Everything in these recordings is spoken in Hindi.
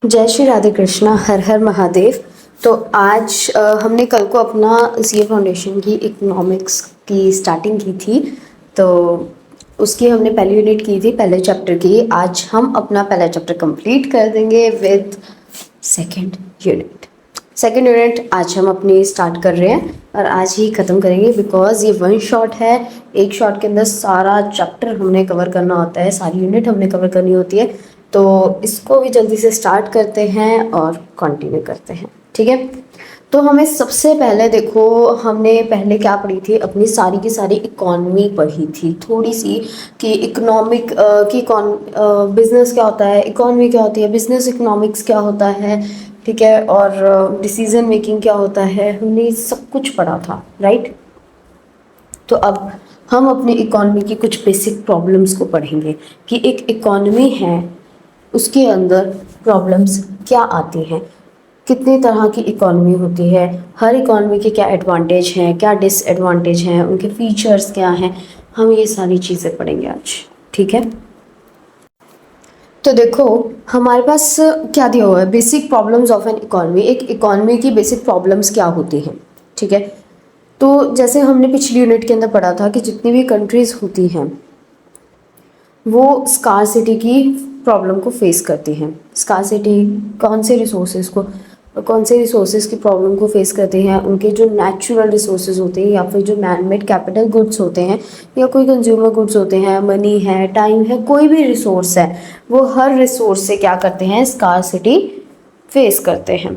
जय श्री राधे कृष्णा, हर हर महादेव। तो आज हमने कल को अपना सीए फाउंडेशन की इकोनॉमिक्स की स्टार्टिंग की थी। तो उसकी हमने पहली यूनिट की थी, पहले चैप्टर की। आज हम अपना पहला चैप्टर कंप्लीट कर देंगे with second unit. Second unit आज हम अपनी स्टार्ट कर रहे हैं और आज ही ख़त्म करेंगे, बिकॉज ये वन शॉट है। एक शॉट के अंदर सारा चैप्टर हमने कवर करना होता है, सारी यूनिट हमने कवर करनी होती है। तो इसको भी जल्दी से स्टार्ट करते हैं और कंटिन्यू करते हैं, ठीक है। तो हमें सबसे पहले देखो, हमने पहले क्या पढ़ी थी, अपनी सारी की सारी इकॉनमी पढ़ी थी थोड़ी सी, कि इकोनॉमिक की बिजनेस क्या होता है, इकॉनमी क्या होती है, बिजनेस इकोनॉमिक्स क्या होता है, ठीक है, और डिसीजन मेकिंग क्या होता है। हमने सब कुछ पढ़ा था, राइट। तो अब हम अपनी इकॉनमी की कुछ बेसिक प्रॉब्लम्स को पढ़ेंगे कि एक इकॉनमी है, उसके अंदर प्रॉब्लम्स क्या आती हैं, कितनी तरह की इकॉनमी होती है, हर इकॉनमी के क्या एडवांटेज हैं, क्या डिसएडवांटेज हैं, उनके फीचर्स क्या हैं। हम ये सारी चीज़ें पढ़ेंगे आज, ठीक है। तो देखो, हमारे पास क्या दिया हुआ है, basic problems of N economy. एक इकॉनमी की बेसिक प्रॉब्लम्स क्या होती हैं, ठीक है। तो जैसे हमने पिछली यूनिट के अंदर पढ़ा था कि जितनी भी कंट्रीज़ होती हैं वो स्कार्सिटी की प्रॉब्लम को फेस करती हैं। स्कार्सिटी कौन से रिसोर्सेज की प्रॉब्लम को फेस करती हैं, उनके जो नेचुरल रिसोर्सेज होते हैं या फिर जो मैन मेड कैपिटल गुड्स होते हैं या कोई कंज्यूमर गुड्स होते हैं, मनी है, टाइम है, कोई भी रिसोर्स है, वो हर रिसोर्स से क्या करते हैं, स्कार्सिटी फेस करते हैं।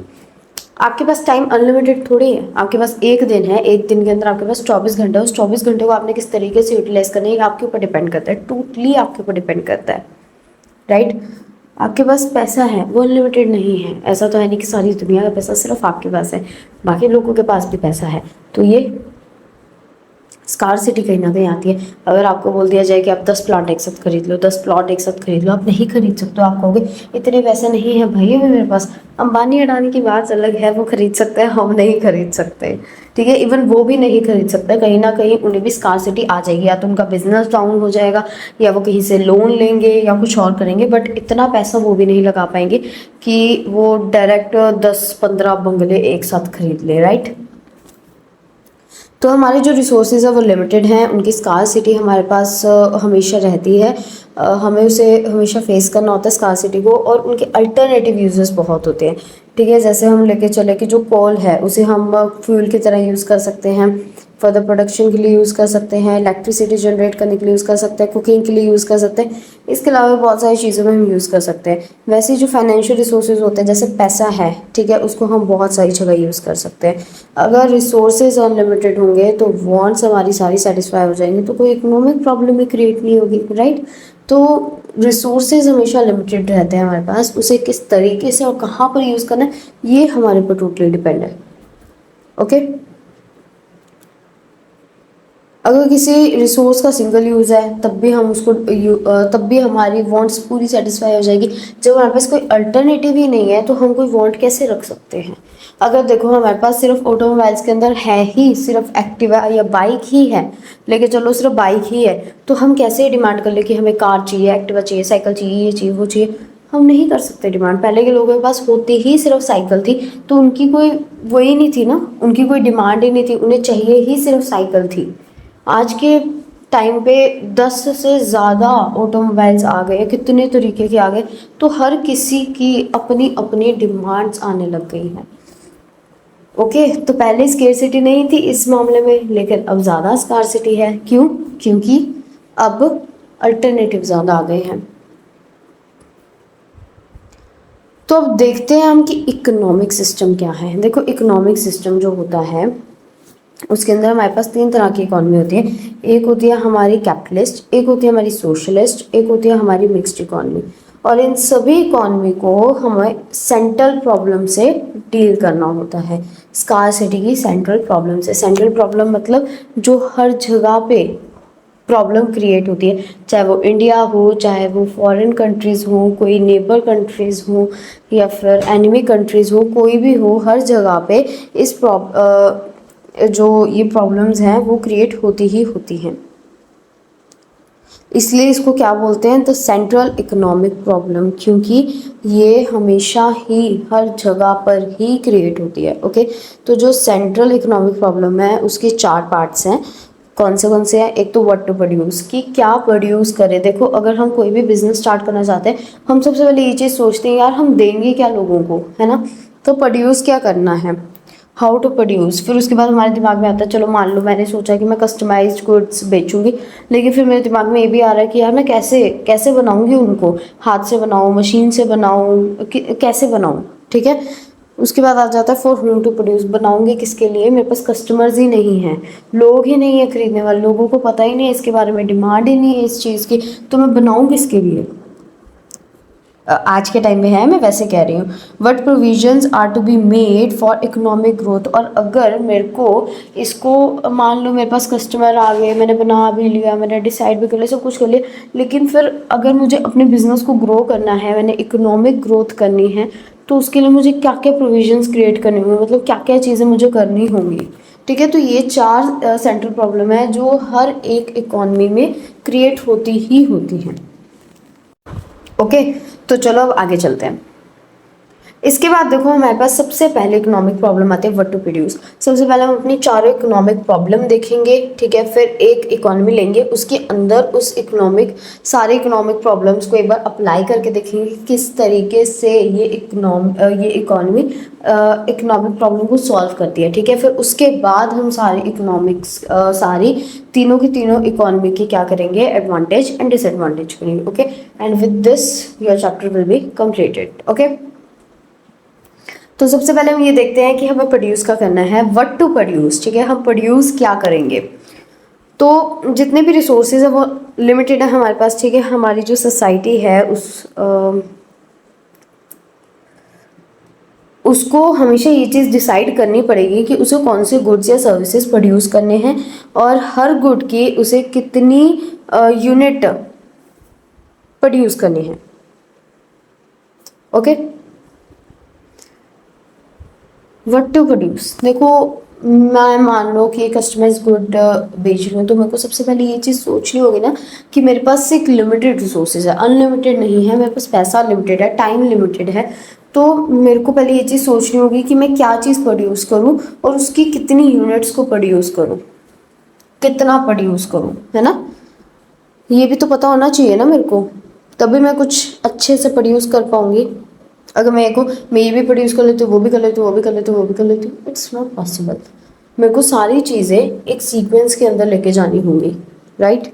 आपके पास टाइम अनलिमिटेड थोड़ी है, आपके पास एक दिन है, एक दिन के अंदर आपके पास 24 घंटे, उस 24 घंटे को आपने किस तरीके से यूटिलाइज करना है आपके ऊपर डिपेंड करता है, टोटली आपके ऊपर डिपेंड करता है, राइट। आपके पास पैसा है, वो अनलिमिटेड नहीं है। ऐसा तो है नहीं कि सारी दुनिया का पैसा सिर्फ आपके पास है, बाकी लोगों के पास भी पैसा है। तो ये स्कार्सिटी कहीं ना कहीं आती है। अगर आपको बोल दिया जाए कि आप 10 प्लॉट एक साथ खरीद लो, 10 प्लॉट एक साथ खरीद लो, आप नहीं खरीद सकते हो। आप कहोगे इतने पैसे नहीं है भाई अभी मेरे पास। अंबानी अडानी की बात अलग है, वो खरीद सकते हैं, हम नहीं खरीद सकते, ठीक है। इवन वो भी नहीं खरीद सकते, कहीं ना कहीं उन्हें भी स्कार्सिटी आ जाएगी, या तो उनका बिजनेस डाउन हो जाएगा, या वो कहीं से लोन लेंगे या कुछ और करेंगे, बट इतना पैसा वो भी नहीं लगा पाएंगे कि वो डायरेक्ट 10-15 बंगले एक साथ खरीद ले, राइट। तो हमारे जो रिसोर्सेज है वो लिमिटेड हैं, उनकी स्कार्सिटी हमारे पास हमेशा रहती है। हमें उसे हमेशा फेस करना होता है स्कार्सिटी को, और उनके अल्टरनेटिव यूजेस बहुत होते हैं, ठीक है। जैसे हम लेके चले कि जो कोल है उसे हम फ्यूल की तरह यूज़ कर सकते हैं, फर्दर प्रोडक्शन के लिए यूज़ कर सकते हैं, इलेक्ट्रिसिटी जनरेट करने के लिए यूज़ कर सकते हैं, कुकिंग के लिए यूज़ कर सकते हैं। इसके अलावा बहुत सारी चीज़ों में हम यूज़ कर सकते हैं। वैसे जो फाइनेंशियल रिसोर्सेज होते हैं, जैसे पैसा है, ठीक है, उसको हम बहुत सारी जगह यूज़ कर सकते हैं। अगर रिसोर्सेज अनलिमिटेड होंगे तो वांट्स हमारी सारी सेटिस्फाई हो जाएंगी, तो कोई इकोनॉमिक प्रॉब्लम भी क्रिएट नहीं होगी, राइट। तो रिसोर्सेज हमेशा लिमिटेड रहते हैं हमारे पास, उसे किस तरीके से और कहाँ पर यूज़ करना है ये हमारे ऊपर टोटली डिपेंड है, ओके। अगर किसी रिसोर्स का सिंगल यूज़ है तब भी हम उसको तब भी हमारी वांट्स पूरी सेटिस्फाई हो जाएगी। जब हमारे पास कोई अल्टरनेटिव ही नहीं है तो हम कोई वांट कैसे रख सकते हैं। अगर देखो हमारे पास सिर्फ ऑटोमोबाइल्स के अंदर है ही सिर्फ एक्टिवा या बाइक ही है, लेके चलो सिर्फ बाइक ही है, तो हम कैसे डिमांड कर ले कि हमें कार चाहिए, एक्टिवा चाहिए, साइकिल चाहिए, ये चाहिए, वो चाहिए। हम नहीं कर सकते डिमांड। पहले के लोगों के पास होती ही सिर्फ साइकिल थी, तो उनकी कोई वही नहीं थी ना, उनकी कोई डिमांड ही नहीं थी, उन्हें चाहिए ही सिर्फ साइकिल थी। आज के टाइम पे 10 से ज़्यादा ऑटोमोबाइल्स आ गए, कितने तरीके के आ गए, तो हर किसी की अपनी अपनी डिमांड्स आने लग गई हैं, ओके। तो पहले स्केर्सिटी नहीं थी इस मामले में, लेकिन अब ज़्यादा स्कार्सिटी है। क्यों? क्योंकि अब अल्टरनेटिव ज़्यादा आ गए हैं। तो अब देखते हैं हम कि इकोनॉमिक सिस्टम क्या है। देखो, इकोनॉमिक सिस्टम जो होता है उसके अंदर हमारे पास 3 तरह की इकॉनमी होती है। एक होती है हमारी कैपिटलिस्ट, एक होती है हमारी सोशलिस्ट, एक होती है हमारी मिक्स्ड इकॉनमी। और इन सभी इकॉनमी को हमें सेंट्रल प्रॉब्लम से डील करना होता है, स्कार्सिटी की सेंट्रल प्रॉब्लम से। सेंट्रल प्रॉब्लम मतलब जो हर जगह पे प्रॉब्लम क्रिएट होती है, चाहे वो इंडिया हो, चाहे वो फॉरेन कंट्रीज़ हो, कोई नेबर कंट्रीज़ हो, या फिर एनिमी कंट्रीज़ हो, कोई भी हो, हर जगह पे इस जो ये प्रॉब्लम्स हैं वो क्रिएट होती ही होती हैं। इसलिए इसको क्या बोलते हैं, द सेंट्रल इकोनॉमिक प्रॉब्लम, क्योंकि ये हमेशा ही हर जगह पर ही क्रिएट होती है। ओके, तो जो सेंट्रल इकोनॉमिक प्रॉब्लम है उसके 4 पार्ट्स हैं। कौन से हैं? एक तो व्हाट टू प्रोड्यूस, कि क्या प्रोड्यूस करें। देखो, अगर हम कोई भी बिजनेस स्टार्ट करना चाहते हैं, हम सबसे पहले ये चीज़ सोचते हैं यार हम देंगे क्या लोगों को, है ना। तो प्रोड्यूस क्या करना है, हाउ टू प्रोड्यूस। फिर उसके बाद हमारे दिमाग में आता है, चलो मान लो मैंने सोचा कि मैं कस्टमाइज्ड गुड्स बेचूंगी, लेकिन फिर मेरे दिमाग में ये भी आ रहा है कि यार मैं कैसे कैसे बनाऊंगी उनको, हाथ से बनाऊँ, मशीन से बनाऊँ, कैसे बनाऊँ, ठीक है। उसके बाद आ जाता है फॉर होम टू प्रोड्यूस, बनाऊंगी किसके लिए, मेरे पास कस्टमर्स ही नहीं हैं, लोग ही नहीं है खरीदने वाले, लोगों को पता ही नहीं है इसके बारे में, डिमांड ही नहीं है इस चीज़ की, तो मैं बनाऊँ किसके लिए। आज के टाइम में है, मैं वैसे कह रही हूँ। What provisions are to be made for economic growth, और अगर मेरे को इसको, मान लो मेरे पास कस्टमर आ गए, मैंने बना भी लिया, मैंने डिसाइड भी कर लिया, सब कुछ कर लिया, लेकिन फिर अगर मुझे अपने बिजनेस को ग्रो करना है, मैंने इकोनॉमिक ग्रोथ करनी है, तो उसके लिए मुझे क्या क्या प्रोविजंस क्रिएट करने होंगे, मतलब क्या क्या चीज़ें मुझे करनी होंगी, ठीक है। तो ये 4 सेंट्रल प्रॉब्लम है जो हर एक इकॉनमी में क्रिएट होती ही होती हैं। ओके, तो चलो अब आगे चलते हैं। इसके बाद देखो हमारे पास सबसे पहले इकोनॉमिक प्रॉब्लम आते हैं व्हाट टू प्रोड्यूस। सबसे पहले हम अपनी 4 इकोनॉमिक प्रॉब्लम देखेंगे, ठीक है। फिर एक इकोनॉमी लेंगे, उसके अंदर उस सारे इकोनॉमिक प्रॉब्लम्स को एक बार अप्लाई करके देखेंगे किस तरीके से ये इकोनॉमी इकोनॉमिक प्रॉब्लम को सॉल्व करती है, ठीक है। फिर उसके बाद हम सारी तीनों की तीनों इकोनॉमी की क्या करेंगे, एडवांटेज एंड डिसएडवांटेज करेंगे। Okay, and with this your chapter will be completed. Okay, तो सबसे पहले हम ये देखते हैं कि हमें प्रोड्यूस का करना है, व्हाट टू प्रोड्यूस, ठीक है। हम प्रोड्यूस क्या करेंगे, तो जितने भी रिसोर्सेज है वो लिमिटेड है हमारे पास, ठीक है। हमारी जो सोसाइटी है उसको हमेशा ये चीज़ डिसाइड करनी पड़ेगी कि उसे कौन से गुड्स या सर्विसेज प्रोड्यूस करने हैं, और हर गुड की उसे कितनी यूनिट प्रोड्यूस करनी है। ओके, व्हाट टू प्रोड्यूस, देखो मैं मान लो कि कस्टमाइज गुड बेच रही हूँ, तो मेरे को सबसे पहले ये चीज़ सोचनी होगी ना कि मेरे पास एक लिमिटेड रिसोर्सेज है, अनलिमिटेड नहीं है, मेरे पास पैसा लिमिटेड है, टाइम लिमिटेड है। तो मेरे को पहले ये चीज़ सोचनी होगी कि मैं क्या चीज़ प्रोड्यूस करूँ और उसकी कितनी यूनिट्स को प्रोड्यूस करूँ, कितना प्रोड्यूस करूँ, है ना। ये भी तो पता होना चाहिए ना मेरे को, तभी मैं कुछ अच्छे से प्रोड्यूस कर पाऊँगी। अगर मैं ये भी प्रोड्यूस कर लेती हूँ, वो भी कर लेती हूँ, वो भी कर लेती हूँ, वो भी कर लेती हूँ, इट्स नॉट पॉसिबल। मेरे को सारी चीज़ें एक सीक्वेंस के अंदर लेके जानी होंगी, राइट।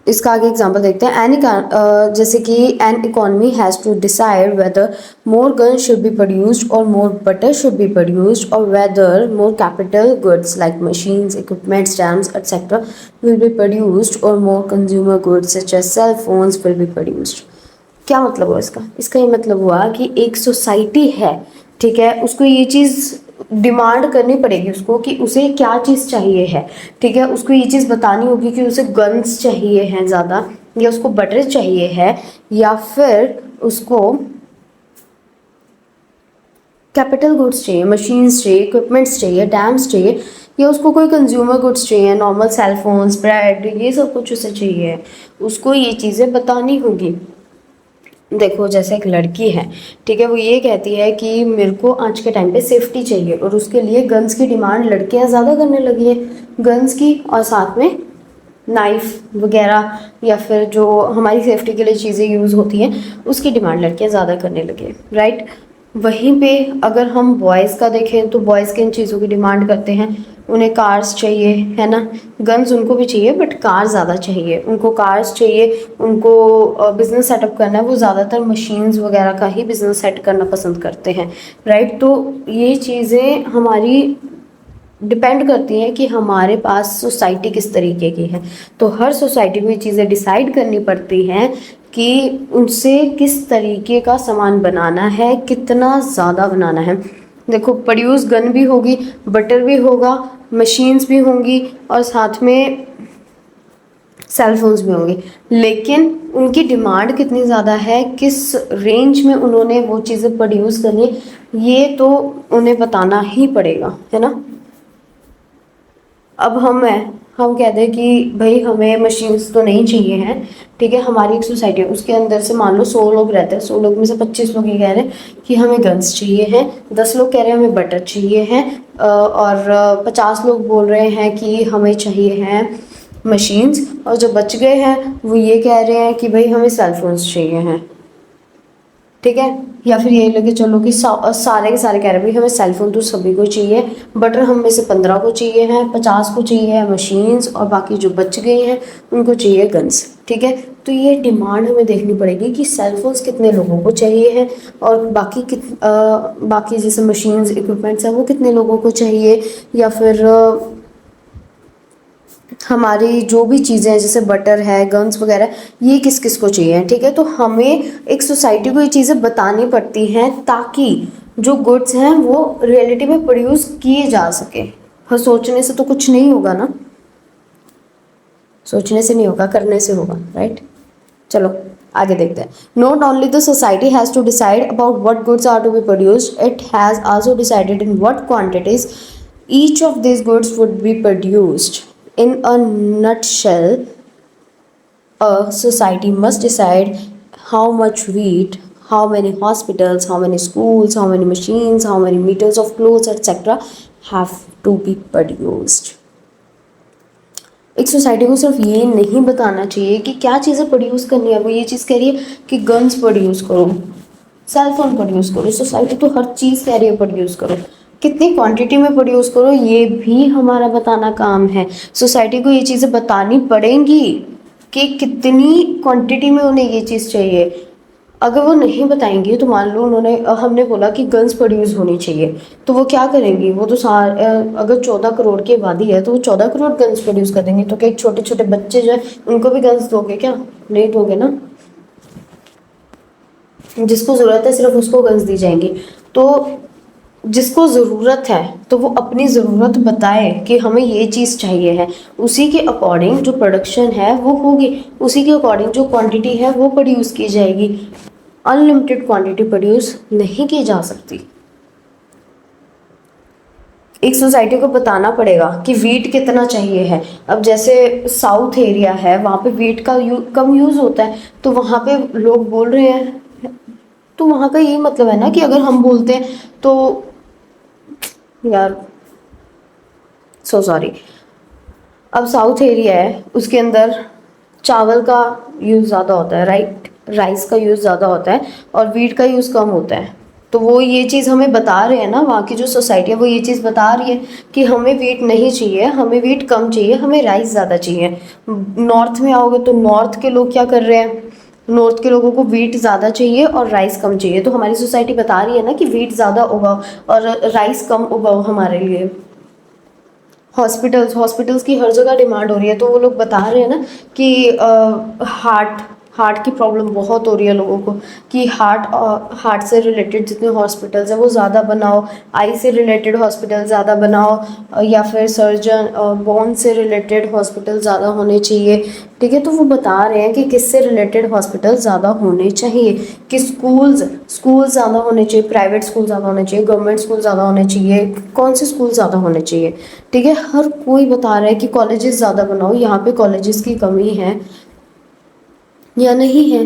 इसका आगे एग्जांपल देखते हैं। जैसे कि an economy has to decide whether more guns should be produced और more butter should be produced, और whether more capital goods like machines, equipments, stamps etcetera will be produced, और more consumer goods such as cell phones will be produced. क्या मतलब हुआ इसका ये मतलब हुआ कि एक सोसाइटी है, ठीक है, उसको ये चीज़ डिमांड करनी पड़ेगी उसको कि उसे क्या चीज़ चाहिए है, ठीक है। उसको ये चीज़ बतानी होगी कि उसे गन्स चाहिए हैं ज़्यादा, या उसको बटर चाहिए है, या फिर उसको कैपिटल गुड्स चाहिए, मशीन्स चाहिए, इक्विपमेंट्स चाहिए, डैम्स चाहिए, या उसको कोई कंज्यूमर गुड्स चाहिए, नॉर्मल सेलफोन्स, ब्रेड, ये सब कुछ उसे चाहिए। उसको ये चीज़ें बतानी होगी। देखो जैसे एक लड़की है, ठीक है, वो ये कहती है कि मेरे को आज के टाइम पे सेफ्टी चाहिए, और उसके लिए गन्स की डिमांड लड़कियां ज़्यादा करने लगी हैं, गन्स की, और साथ में नाइफ वगैरह या फिर जो हमारी सेफ्टी के लिए चीज़ें यूज़ होती हैं उसकी डिमांड लड़कियां ज़्यादा करने लगी हैं, राइट। वहीं पे अगर हम बॉयज़ का देखें तो बॉयज़ किन चीज़ों की डिमांड करते हैं, उन्हें कार्स चाहिए, है ना। गन्स उनको भी चाहिए बट कार ज़्यादा चाहिए, उनको कार्स चाहिए, उनको बिज़नेस सेटअप करना है, वो ज़्यादातर मशीन्स वगैरह का ही बिज़नेस सेट करना पसंद करते हैं, राइट। तो ये चीज़ें हमारी डिपेंड करती हैं कि हमारे पास सोसाइटी किस तरीके की है। तो हर सोसाइटी को ये चीज़ें डिसाइड करनी पड़ती हैं कि उनसे किस तरीके का सामान बनाना है, कितना ज़्यादा बनाना है। देखो प्रोड्यूस गन भी होगी, बटर भी होगा, मशीन्स भी होंगी, और साथ में सेल फोन्स भी होंगे, लेकिन उनकी डिमांड कितनी ज़्यादा है, किस रेंज में उन्होंने वो चीज़ें प्रोड्यूस करनी, ये तो उन्हें बताना ही पड़ेगा, है ना। अब हम कहते हैं कि भाई हमें मशीन्स तो नहीं चाहिए हैं, ठीक है। हमारी एक सोसाइटी है, उसके अंदर से मान लो 100 लोग रहते हैं, 100 लोग में से 25 लोग ये कह रहे हैं कि हमें गन्स चाहिए हैं, 10 लोग कह रहे हैं हमें बटर चाहिए हैं, और 50 लोग बोल रहे हैं कि हमें चाहिए हैं मशीन्स, और जो बच गए हैं वो ये कह रहे हैं कि भाई हमें सेलफोन्स चाहिए हैं, ठीक है। या फिर ये लगे चलो कि सारे के सारे कह रहे हैं भाई हमें सेलफोन तो सभी को चाहिए, बटर हम में से 15 को चाहिए हैं, 50 को चाहिए है मशीन्स, और बाकी जो बच गई हैं उनको चाहिए गन्स, ठीक है। तो ये डिमांड हमें देखनी पड़ेगी कि सेलफोन्स कितने लोगों को चाहिए हैं, और बाकी जैसे मशीन्स इक्विपमेंट्स हैं वो कितने लोगों को चाहिए, या फिर हमारी जो भी चीज़ें हैं जैसे बटर है, गन्स वगैरह, ये किस किस को चाहिए, ठीक है। तो हमें एक सोसाइटी को ये चीज़ें बतानी पड़ती हैं ताकि जो गुड्स हैं वो रियलिटी में प्रोड्यूस किए जा सके। हाँ, सोचने से तो कुछ नहीं होगा ना, सोचने से नहीं होगा, करने से होगा, राइट। चलो आगे देखते हैं। Not only the society has to decide about what goods are to be produced, it has also decided in what quantities each of these goods would be produced. In a nutshell, a society must decide how much wheat, how many hospitals, how many schools, how many machines, how many meters of clothes, etc. have to be produced. एक सोसाइटी को सिर्फ ये नहीं बताना चाहिए कि क्या चीज़ें प्रोड्यूस करनी है, वो ये चीज़ कह रही है कि गन्स प्रोड्यूस करो, सेलफोन प्रोड्यूस करो। सोसाइटी तो हर चीज़ कह रही है प्रोड्यूस करो, कितनी क्वांटिटी में प्रोड्यूस करो ये भी हमारा बताना काम है। सोसाइटी को ये चीज़ें बतानी पड़ेंगी कि कितनी क्वांटिटी में उन्हें ये चीज़ चाहिए। अगर वो नहीं बताएंगी तो मान लो हमने बोला कि गन्स प्रोड्यूस होनी चाहिए, तो वो क्या करेंगी, वो तो अगर 14 करोड़ की आबादी है तो वो 14 करोड़ गन्स प्रोड्यूस कर देंगे। तो क्या छोटे छोटे बच्चे जो है उनको भी गन्स दोगे क्या? नहीं दोगे ना। जिसको ज़रूरत है सिर्फ उसको गन्स दी जाएंगी। तो जिसको ज़रूरत है तो वो अपनी ज़रूरत बताए कि हमें ये चीज़ चाहिए है, उसी के अकॉर्डिंग जो प्रोडक्शन है वो होगी, उसी के अकॉर्डिंग जो क्वांटिटी है वो प्रोड्यूस की जाएगी। अनलिमिटेड क्वांटिटी प्रोड्यूस नहीं की जा सकती। एक सोसाइटी को बताना पड़ेगा कि वीट कितना चाहिए है। अब जैसे साउथ एरिया है वहाँ पे वीट का कम यूज़ होता है, तो वहाँ पे लोग बोल रहे हैं, तो वहाँ का यही मतलब है ना कि अगर हम बोलते हैं तो यार सॉरी, अब साउथ एरिया है उसके अंदर चावल का यूज़ ज़्यादा होता है, राइट, राइस का यूज़ ज़्यादा होता है और वीट का यूज़ कम होता है। तो वो ये चीज़ हमें बता रहे हैं ना, वहाँ की जो सोसाइटी है वो ये चीज़ बता रही है कि हमें वीट नहीं चाहिए, हमें वीट कम चाहिए, हमें राइस ज़्यादा चाहिए। नॉर्थ में आओगे तो नॉर्थ के लोग क्या कर रहे हैं, नॉर्थ के लोगों को वीट ज़्यादा चाहिए और राइस कम चाहिए। तो हमारी सोसाइटी बता रही है ना कि वीट ज़्यादा उगाओ और राइस कम उगाओ हमारे लिए। हॉस्पिटल्स की हर जगह डिमांड हो रही है, तो वो लोग बता रहे हैं ना कि हार्ट की प्रॉब्लम बहुत हो रही है लोगों को, कि हार्ट से रिलेटेड जितने हॉस्पिटल्स हैं वो ज़्यादा बनाओ, आई से रिलेटेड हॉस्पिटल ज़्यादा बनाओ, या फिर सर्जन बोन से रिलेटेड हॉस्पिटल ज़्यादा होने चाहिए, ठीक है। तो वो बता रहे हैं कि किससे रिलेटेड हॉस्पिटल ज़्यादा होने चाहिए, कि स्कूल ज़्यादा होने चाहिए, प्राइवेट स्कूल ज़्यादा होने चाहिए, गवर्नमेंट स्कूल ज़्यादा होने चाहिए, कौन से स्कूल ज़्यादा होने चाहिए, ठीक है। हर कोई बता रहा है कि कॉलेजेस ज़्यादा बनाओ, यहाँ पे कॉलेजेस की कमी है या नहीं है,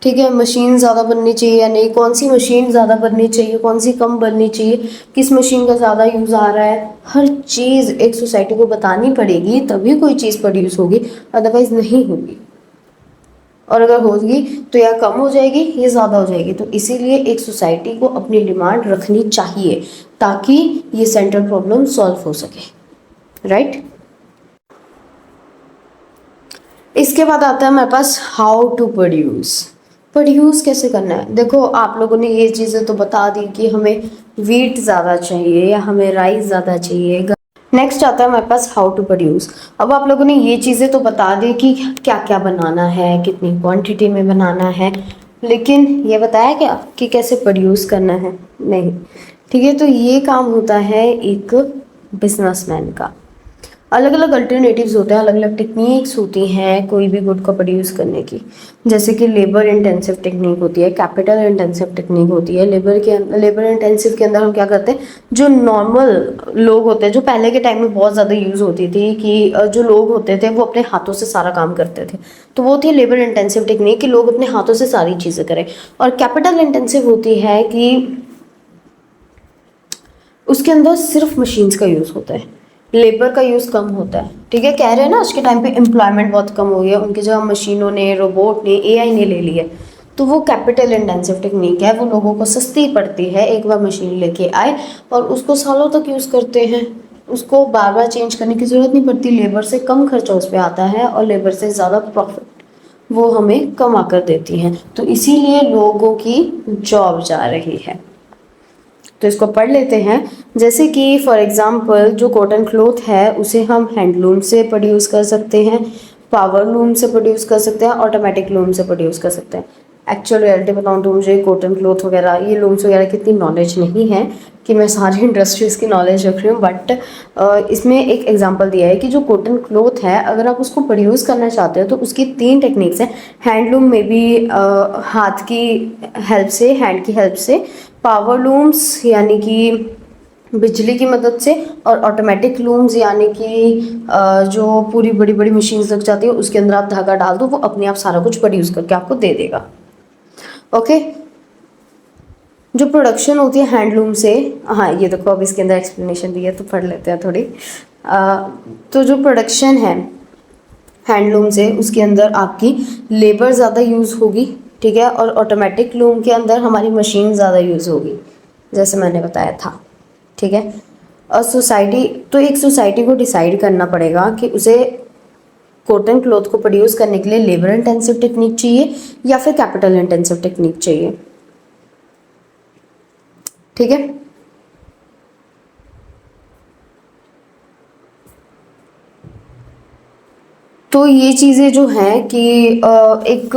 ठीक है। मशीन ज़्यादा बननी चाहिए या नहीं, कौन सी मशीन ज़्यादा बननी चाहिए, कौन सी कम बननी चाहिए, किस मशीन का ज़्यादा यूज़ आ रहा है, हर चीज़ एक सोसाइटी को बतानी पड़ेगी तभी कोई चीज़ प्रोड्यूस होगी, अदरवाइज़ नहीं होगी। और अगर होगी तो या कम हो जाएगी या ज़्यादा हो जाएगी। तो इसीलिए एक सोसाइटी को अपनी डिमांड रखनी चाहिए ताकि ये सेंट्रल प्रॉब्लम सॉल्व हो सके, राइट। इसके बाद आता है हमारे पास हाउ टू प्रोड्यूस कैसे करना है। देखो आप लोगों ने ये चीज़ें तो बता दी कि हमें वीट ज़्यादा चाहिए या हमें राइस ज़्यादा चाहिए। नेक्स्ट आता है हमारे पास हाउ टू प्रोड्यूस। अब आप लोगों ने ये चीज़ें तो बता दी कि क्या क्या बनाना है, कितनी क्वांटिटी में बनाना है, लेकिन ये बताया क्या कि कैसे प्रोड्यूस करना है? नहीं, ठीक है। तो ये काम होता है एक बिजनेसमैन का। अलग अलग अल्टरनेटिव्स होते हैं, अलग अलग टेक्निक्स होती हैं कोई भी गुड को प्रोड्यूस करने की। जैसे कि लेबर इंटेंसिव टेक्निक होती है, कैपिटल इंटेंसिव टेक्निक होती है। लेबर इंटेंसिव के अंदर हम क्या करते हैं, जो नॉर्मल लोग होते हैं, जो पहले के टाइम में बहुत ज़्यादा यूज़ होती थी कि जो लोग होते थे वो अपने हाथों से सारा काम करते थे, तो वो थी लेबर इंटेंसिव टेक्निक कि लोग अपने हाथों से सारी चीज़ें करें। और कैपिटल इंटेंसिव होती है कि उसके अंदर सिर्फ मशीन्स का यूज़ होता है, लेबर का यूज़ कम होता है। ठीक है, कह रहे हैं ना आज के टाइम पे एम्प्लॉयमेंट बहुत कम हो गया, उनकी जगह मशीनों ने, रोबोट ने, एआई ने ले ली है। तो वो कैपिटल इंटेंसिव टेक्निक है, वो लोगों को सस्ती पड़ती है, एक बार मशीन लेके आए और उसको सालों तक यूज़ करते हैं, उसको बार बार चेंज करने की ज़रूरत नहीं पड़ती, लेबर से कम खर्चा उस पर आता है और लेबर से ज़्यादा प्रॉफिट वो हमें कमा कर देती हैं। तो इसीलिए लोगों की जॉब जा रही है। तो इसको पढ़ लेते हैं। जैसे कि फॉर एग्जांपल जो कॉटन क्लॉथ है उसे हम हैंडलूम से प्रोड्यूस कर सकते हैं, पावर लूम से प्रोड्यूस कर सकते हैं, ऑटोमेटिक लूम से प्रोड्यूस कर सकते हैं। एक्चुअल रियलिटी बताऊँ तो मुझे कॉटन क्लॉथ वगैरह, ये लूम्स वगैरह की इतनी नॉलेज नहीं है कि मैं सारी इंडस्ट्रीज़ की नॉलेज रख रही हूँ, बट इसमें एक एग्जांपल दिया है कि जो कॉटन क्लॉथ है अगर आप उसको प्रोड्यूस करना चाहते हो तो उसकी 3 टेक्निक्स हैं। हैंडलूम में भी हाथ की हेल्प से, हैंड की हेल्प से, पावर लूम्स यानी कि बिजली की मदद से, और ऑटोमेटिक लूम्स यानी कि जो पूरी बड़ी बड़ी मशीन्स लग जाती है उसके अंदर आप धागा डाल दो, वो अपने आप सारा कुछ प्रोड्यूस करके आपको दे देगा। ओके, जो प्रोडक्शन होती है हैंडलूम से, हाँ ये देखो अब इसके अंदर एक्सप्लेनेशन दी है तो पढ़ लेते हैं थोड़ी। तो जो प्रोडक्शन है हैंडलूम से उसके अंदर आपकी लेबर ज़्यादा यूज़ होगी, ठीक है, और ऑटोमेटिक लूम के अंदर हमारी मशीन ज़्यादा यूज़ होगी, जैसे मैंने बताया था। ठीक है, और सोसाइटी, तो एक सोसाइटी को डिसाइड करना पड़ेगा कि उसे कॉटन क्लॉथ को प्रोड्यूस करने के लिए लेबर इंटेंसिव टेक्निक चाहिए या फिर कैपिटल इंटेंसिव टेक्निक चाहिए। ठीक है, तो ये चीज़ें जो हैं कि एक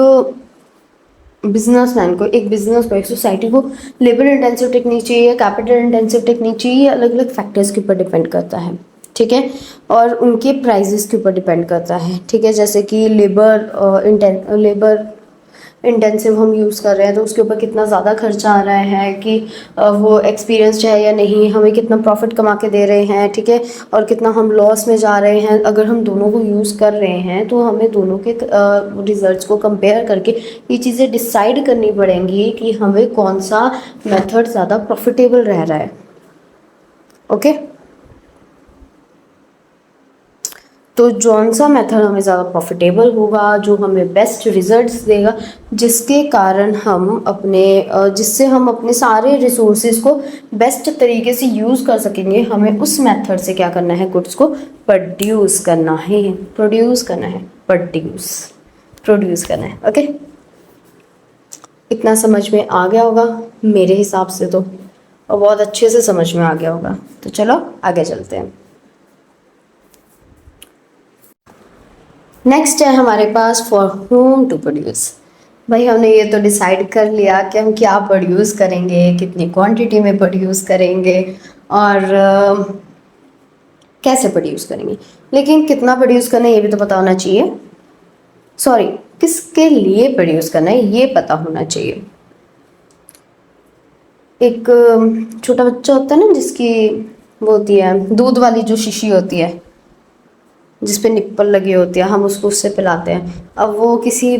बिजनेसमैन को, एक बिजनेस को, एक सोसाइटी को लेबर इंटेंसिव टेक्निक चाहिए, कैपिटल इंटेंसिव टेक्निक चाहिए, अलग अलग फैक्टर्स के ऊपर डिपेंड करता है। ठीक है, और उनके प्राइजेस के ऊपर डिपेंड करता है। ठीक है, जैसे कि लेबर इंटेंसिव हम यूज़ कर रहे हैं तो उसके ऊपर कितना ज़्यादा खर्चा आ रहा है कि वो एक्सपीरियंस्ड है या नहीं, हमें कितना प्रॉफिट कमा के दे रहे हैं, ठीक है, और कितना हम लॉस में जा रहे हैं। अगर हम दोनों को यूज़ कर रहे हैं तो हमें दोनों के रिजल्ट्स को कंपेयर करके ये चीज़ें डिसाइड करनी पड़ेंगी कि हमें कौन सा मेथड ज़्यादा प्रॉफिटेबल रह रहा है। ओके, तो जौन सा मेथड हमें ज़्यादा प्रॉफिटेबल होगा, जो हमें बेस्ट रिजल्ट्स देगा, जिसके कारण हम जिससे हम अपने सारे रिसोर्सेज को बेस्ट तरीके से यूज़ कर सकेंगे, हमें उस मेथड से क्या करना है, गुड्स को प्रोड्यूस करना है, प्रोड्यूस करना है। ओके, इतना समझ में आ गया होगा मेरे हिसाब से तो, और बहुत अच्छे से समझ में आ गया होगा। तो चलो आगे चलते हैं। नेक्स्ट है हमारे पास फॉर होम टू प्रोड्यूस। भाई हमने ये तो डिसाइड कर लिया कि हम क्या प्रोड्यूस करेंगे, कितनी क्वांटिटी में प्रोड्यूस करेंगे और कैसे प्रोड्यूस करेंगे, लेकिन कितना प्रोड्यूस करना है ये भी तो पता होना चाहिए। सॉरी, किसके लिए प्रोड्यूस करना है ये पता होना चाहिए। एक छोटा बच्चा होता है ना जिसकी वो होती है दूध वाली जो शीशी होती है जिस पे निप्पल लगे होते हैं, हम उसको उससे पिलाते हैं। अब वो किसी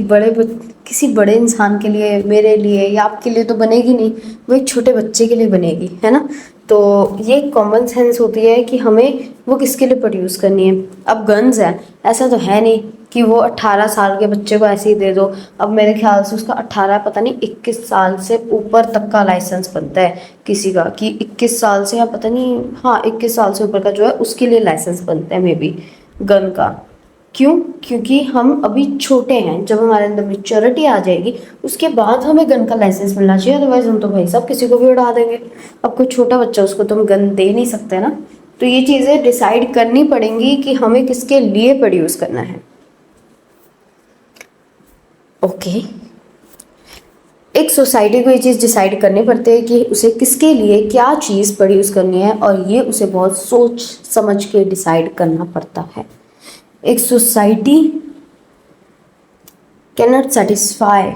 बड़े इंसान के लिए, मेरे लिए या आपके लिए तो बनेगी नहीं, वो एक छोटे बच्चे के लिए बनेगी, है ना। तो ये कॉमन सेंस होती है कि हमें वो किसके लिए प्रोड्यूस करनी है। अब गन्स है, ऐसा तो है नहीं कि वो 18 साल के बच्चे को ऐसे ही दे दो। अब मेरे ख्याल से उसका 18 पता नहीं 21 साल से ऊपर तक का लाइसेंस बनता है किसी का, कि 21 साल से या पता नहीं, हाँ 21 साल से ऊपर का जो है उसके लिए लाइसेंस बनता है मे बी गन का। क्यों? क्योंकि हम अभी छोटे हैं, जब हमारे अंदर मेच्योरिटी आ जाएगी उसके बाद हमें गन का लाइसेंस मिलना चाहिए, अदरवाइज हम तो भाई साहब किसी को भी उड़ा देंगे। अब कोई छोटा बच्चा उसको तो हम गन दे नहीं सकते ना। तो ये चीज़ें डिसाइड करनी पड़ेंगी कि हमें किसके लिए प्रोड्यूस करना है। ओके, एक सोसाइटी को ये चीज़ डिसाइड करनी पड़ती है कि उसे किसके लिए क्या चीज़ प्रोड्यूस करनी है, और ये उसे बहुत सोच समझ के डिसाइड करना पड़ता है। एक society cannot satisfy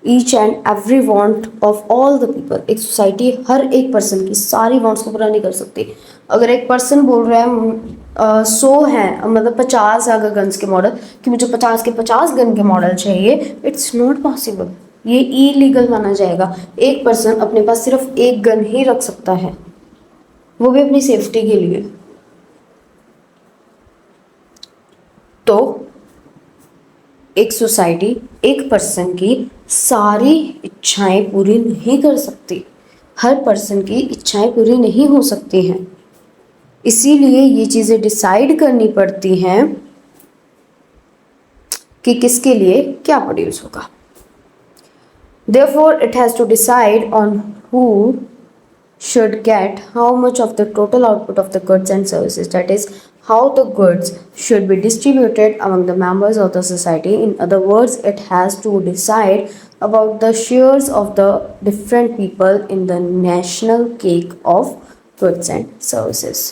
each and every want of all the people. एक सोसाइटी हर एक पर्सन की सारी वांट्स को पूरा नहीं कर सकती। अगर एक पर्सन बोल रहा है 100 है, मतलब 50 है अगर गन्स के मॉडल, कि मुझे 50 के 50 गन के मॉडल चाहिए, इट्स नॉट पॉसिबल, ये इलीगल माना जाएगा। एक पर्सन अपने पास सिर्फ एक गन ही रख सकता है, वो भी अपनी सेफ्टी के लिए। तो एक सोसाइटी एक पर्सन की सारी इच्छाएं पूरी नहीं कर सकती, हर पर्सन की इच्छाएं पूरी नहीं हो सकती हैं, इसीलिए ये चीज़ें डिसाइड करनी पड़ती हैं कि किसके लिए क्या प्रोड्यूस होगा। Therefore, it has to decide on who should get how much of the total output of the goods and services. That is, how the goods should be distributed among the members of the society. In other words, it has to decide about the shares of the different people in the national cake of goods and services.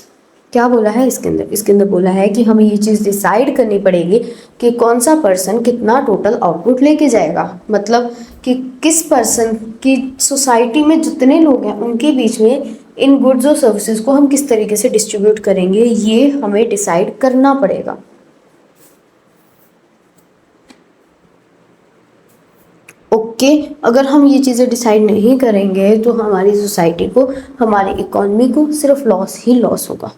क्या बोला है इसके अंदर? इसके अंदर बोला है कि हमें ये चीज़ डिसाइड करनी पड़ेगी कि कौन सा पर्सन कितना टोटल आउटपुट लेके जाएगा, मतलब कि किस पर्सन की सोसाइटी में जितने लोग हैं उनके बीच में इन गुड्स और सर्विसेज को हम किस तरीके से डिस्ट्रीब्यूट करेंगे, ये हमें डिसाइड करना पड़ेगा। ओके, अगर हम ये चीज़ें डिसाइड नहीं करेंगे तो हमारी सोसाइटी को, हमारी इकोनॉमी को सिर्फ लॉस ही लॉस होगा,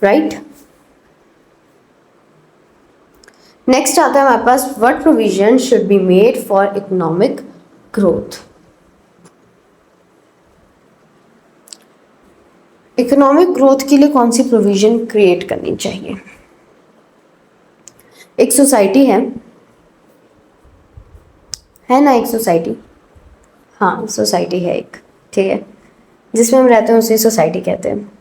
राइट। नेक्स्ट आता है हमारे पास, what provision should be made for economic growth. Economic growth के लिए कौन सी प्रोविजन क्रिएट करनी चाहिए। एक सोसाइटी है ना, एक सोसाइटी, हाँ सोसाइटी है एक, ठीक है, जिसमें हम रहते हैं उसे सोसाइटी कहते हैं।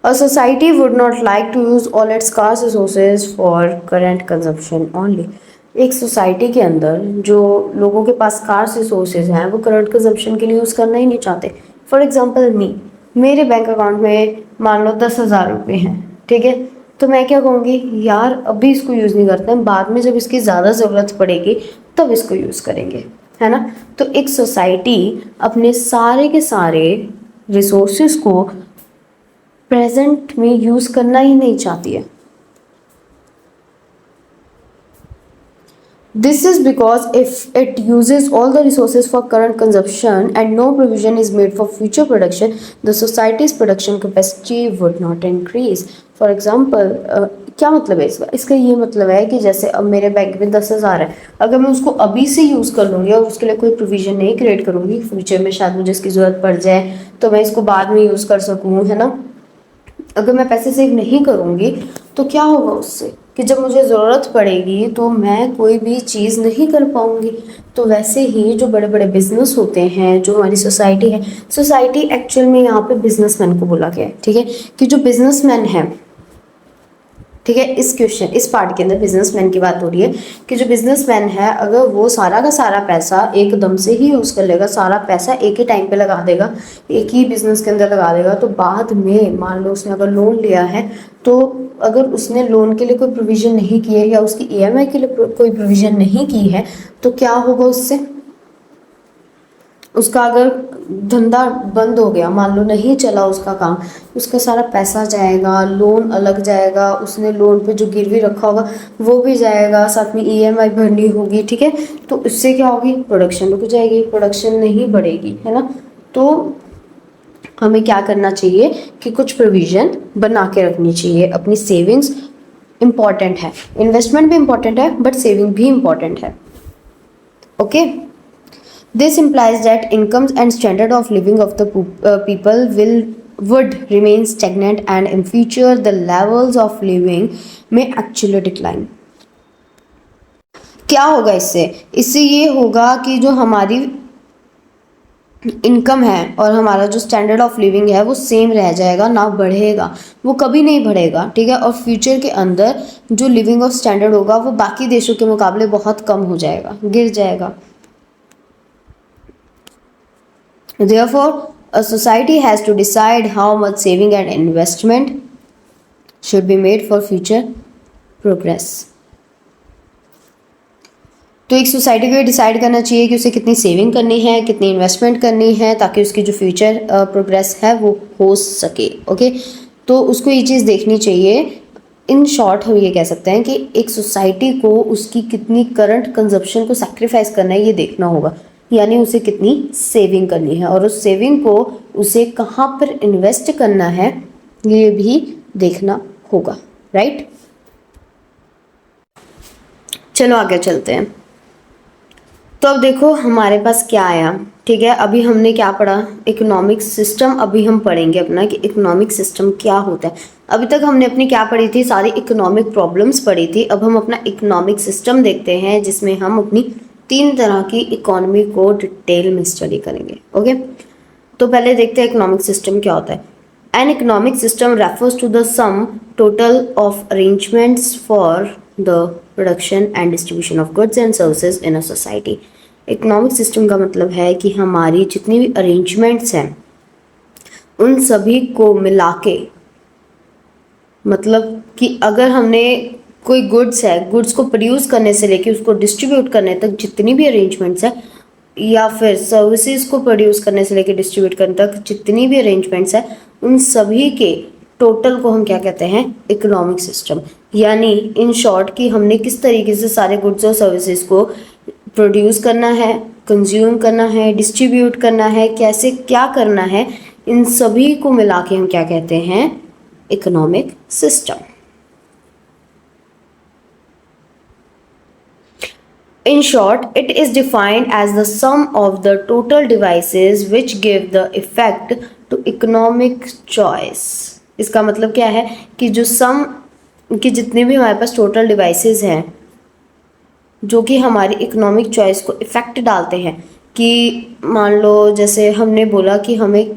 A society would not like to use all its scarce resources for current consumption only. एक सोसाइटी के अंदर जो लोगों के पास scarce resources हैं वो करंट कंजम्पशन के लिए यूज़ करना ही नहीं चाहते। फॉर एग्जाम्पल मेरे बैंक अकाउंट में मान लो 10,000 रुपये हैं, ठीक है, तो मैं क्या कहूँगी, यार अभी इसको यूज़ नहीं करते हैं, बाद में जब इसकी ज़्यादा ज़रूरत पड़ेगी तब इसको यूज़ करेंगे, है ना। तो एक सोसाइटी अपने सारे के सारे रिसोर्सेज को प्रेजेंट में यूज करना ही नहीं चाहती है। This is because if it uses all the resources for current consumption and no provision is made for future production, the society's production capacity would not increase. For example, क्या मतलब है इसका? इसका ये मतलब है कि जैसे अब मेरे बैंक में 10,000 है, अगर मैं उसको अभी से यूज़ कर लूँगी और उसके लिए कोई प्रोविजन नहीं क्रिएट करूँगी, फ्यूचर में शायद मुझे इसकी ज़रूरत पड़ जाए तो मैं इसको बाद में यूज़ कर सकूँ, है ना। अगर मैं पैसे सेव नहीं करूँगी तो क्या होगा उससे, कि जब मुझे ज़रूरत पड़ेगी तो मैं कोई भी चीज़ नहीं कर पाऊँगी। तो वैसे ही जो बड़े बड़े बिजनेस होते हैं, जो हमारी सोसाइटी है, सोसाइटी एक्चुअल में यहाँ पे बिजनेसमैन को बोला गया है, ठीक है, कि जो बिजनेसमैन है, ठीक है, इस पार्ट के अंदर बिजनेसमैन की बात हो रही है कि जो बिजनेसमैन है अगर वो सारा का सारा पैसा एकदम से ही यूज़ कर लेगा, सारा पैसा एक ही टाइम पे लगा देगा, एक ही बिजनेस के अंदर लगा देगा, तो बाद में मान लो उसने अगर लोन लिया है तो अगर उसने लोन के लिए कोई प्रोविज़न नहीं की है या उसकी EMI के लिए कोई प्रोविज़न नहीं की है तो क्या होगा उससे, उसका अगर धंधा बंद हो गया, मान लो नहीं चला उसका काम, उसका सारा पैसा जाएगा, लोन अलग जाएगा, उसने लोन पे जो गिरवी रखा होगा वो भी जाएगा, साथ में EMI भरनी होगी, ठीक है। तो उससे क्या होगी, प्रोडक्शन रुक जाएगी, प्रोडक्शन नहीं बढ़ेगी, है ना। तो हमें क्या करना चाहिए कि कुछ प्रोविज़न बना के रखनी चाहिए। अपनी सेविंग्स इम्पॉर्टेंट है, इन्वेस्टमेंट भी इम्पॉर्टेंट है, बट सेविंग भी इम्पॉर्टेंट है, okay. This implies that incomes and standard of living of the people would remain stagnant, and in future the levels of living may actually decline. क्या होगा इससे? इससे ये होगा कि जो हमारी इनकम है और हमारा जो स्टैंडर्ड ऑफ लिविंग है वो सेम रह जाएगा, ना बढ़ेगा, वो कभी नहीं बढ़ेगा, ठीक है। और फ्यूचर के अंदर जो लिविंग ऑफ स्टैंडर्ड होगा वो बाकी देशों के मुकाबले बहुत कम हो जाएगा, गिर जाएगा। Therefore, a society has to decide how much saving and investment should be made for future progress. तो एक सोसाइटी को ये डिसाइड करना चाहिए कि उसे कितनी सेविंग करनी है, कितनी इन्वेस्टमेंट करनी है, ताकि उसकी जो फ्यूचर प्रोग्रेस है वो हो सके। ओके, तो उसको ये चीज़ देखनी चाहिए। इन शॉर्ट हम ये कह सकते हैं कि एक सोसाइटी को उसकी कितनी करंट कंजप्शन को सैक्रिफाइस करना है ये देखना होगा, यानी उसे कितनी सेविंग करनी है और उस सेविंग को उसे कहाँ पर इन्वेस्ट करना है ये भी देखना होगा, राइट। चलो आगे चलते हैं। तो अब देखो हमारे पास क्या आया, ठीक है। अभी हमने क्या पढ़ा, इकोनॉमिक सिस्टम। अभी हम पढ़ेंगे अपना कि इकोनॉमिक सिस्टम क्या होता है। अभी तक हमने अपनी क्या पढ़ी थी, सारी इकोनॉमिक प्रॉब्लम्स पढ़ी थी। अब हम अपना इकोनॉमिक सिस्टम देखते हैं, जिसमें हम अपनी 3 तरह की इकोनॉमी को डिटेल में स्टडी करेंगे। ओके, तो पहले देखते हैं इकोनॉमिक सिस्टम क्या होता है। An economic system refers to the sum total of arrangements for the production and distribution of goods and services in a society. Economic system का मतलब है कि हमारी जितनी भी अरेंजमेंट्स हैं उन सभी को मिला के, मतलब कि अगर हमने कोई गुड्स है, गुड्स को प्रोड्यूस करने से लेके उसको डिस्ट्रीब्यूट करने तक जितनी भी अरेंजमेंट्स है, या फिर सर्विसेज को प्रोड्यूस करने से लेके डिस्ट्रीब्यूट करने तक जितनी भी अरेंजमेंट्स है, उन सभी के टोटल को हम क्या कहते हैं, इकोनॉमिक सिस्टम। यानी इन शॉर्ट कि हमने किस तरीके से सारे गुड्स और सर्विसेज को प्रोड्यूस करना है, कंज्यूम करना है, डिस्ट्रीब्यूट करना है, कैसे क्या करना है, इन सभी को मिला के हम क्या कहते हैं, economic system. In short, it is defined as the sum of the total devices which give the effect to economic choice. इसका मतलब क्या है कि जो सम कि जितने भी हमारे पास टोटल डिवाइसेस हैं जो कि हमारी इकोनॉमिक चॉइस को इफ़ेक्ट डालते हैं, कि मान लो जैसे हमने बोला कि हमें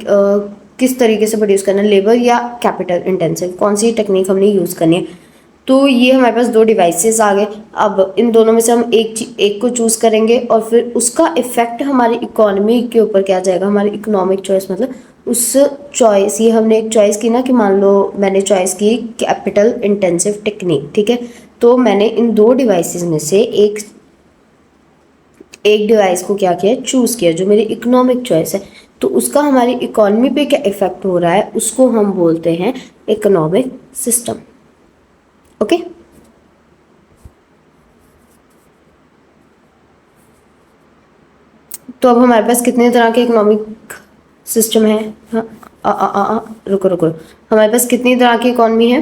किस तरीके से प्रोड्यूस करना है, लेबर या कैपिटल इंटेंसिव, कौन सी टेक्निक हमने यूज़ करनी है। तो ये हमारे पास 2 डिवाइसेस आ गए। अब इन दोनों में से हम एक को चूज़ करेंगे और फिर उसका इफेक्ट हमारी इकोनॉमी के ऊपर क्या जाएगा, हमारी इकोनॉमिक चॉइस, मतलब उस चॉइस, ये हमने एक चॉइस की ना कि मान लो मैंने चॉइस की कैपिटल इंटेंसिव टेक्निक, ठीक है। तो मैंने इन 2 डिवाइसेस में से एक डिवाइस को क्या किया, चूज़ किया, जो मेरी इकोनॉमिक चॉइस है। तो उसका हमारी इकोनॉमी पे क्या इफेक्ट हो रहा है उसको हम बोलते हैं इकोनॉमिक सिस्टम। ओके, तो अब हमारे पास कितने तरह के इकोनॉमिक सिस्टम है। हाँ, रुको, हमारे पास कितनी तरह की इकोनॉमी है,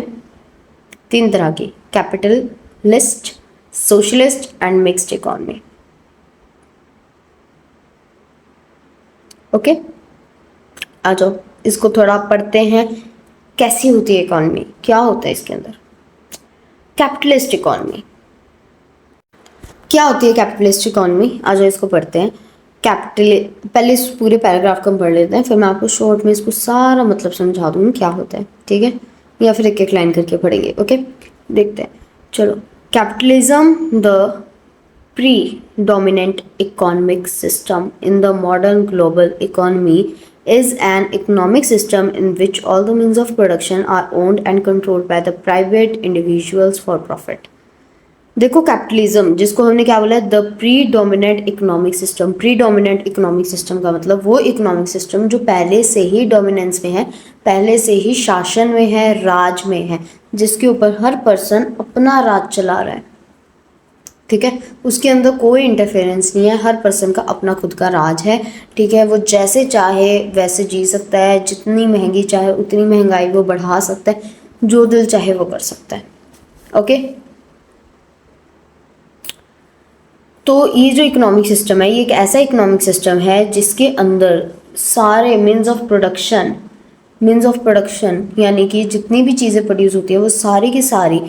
3 तरह की, capitalist, socialist and mixed economy. Okay, आ जाओ इसको थोड़ा पढ़ते हैं, कैसी होती है इकोनॉमी, क्या होता है इसके अंदर। कैपिटलिस्ट इकोनॉमी क्या होती है, कैपिटलिस्ट इकोनॉमी, आ जाओ इसको पढ़ते हैं। पहले इस पूरे पैराग्राफ को हम पढ़ लेते हैं, फिर मैं आपको शॉर्ट में इसको सारा मतलब समझा दूँगी क्या होता है, ठीक है, या फिर एक लाइन करके पढ़ेंगे। ओके, देखते हैं, चलो। Capitalism the predominant economic system in the modern global economy is an economic system in which all the means of production are owned and controlled by the private individuals for profit. देखो कैपिटलिज्म जिसको हमने क्या बोला है, the predominant economic system. Predominant economic system का मतलब वो इकोनॉमिक सिस्टम जो पहले से ही डोमिनेंस में है, पहले से ही शासन में है, राज में है, जिसके ऊपर हर पर्सन अपना राज चला रहा है, ठीक है। उसके अंदर कोई इंटरफेरेंस नहीं है, हर पर्सन का अपना खुद का राज है, ठीक है। वो जैसे चाहे वैसे जी सकता है, जितनी महंगी चाहे उतनी महंगाई वो बढ़ा सकता है, जो दिल चाहे वो कर सकता है। ओके, तो ये जो इकोनॉमिक सिस्टम है, ये एक ऐसा इकोनॉमिक सिस्टम है जिसके अंदर सारे मीन्स ऑफ प्रोडक्शन यानी कि जितनी भी चीज़ें प्रोड्यूस होती है वो सारी की सारी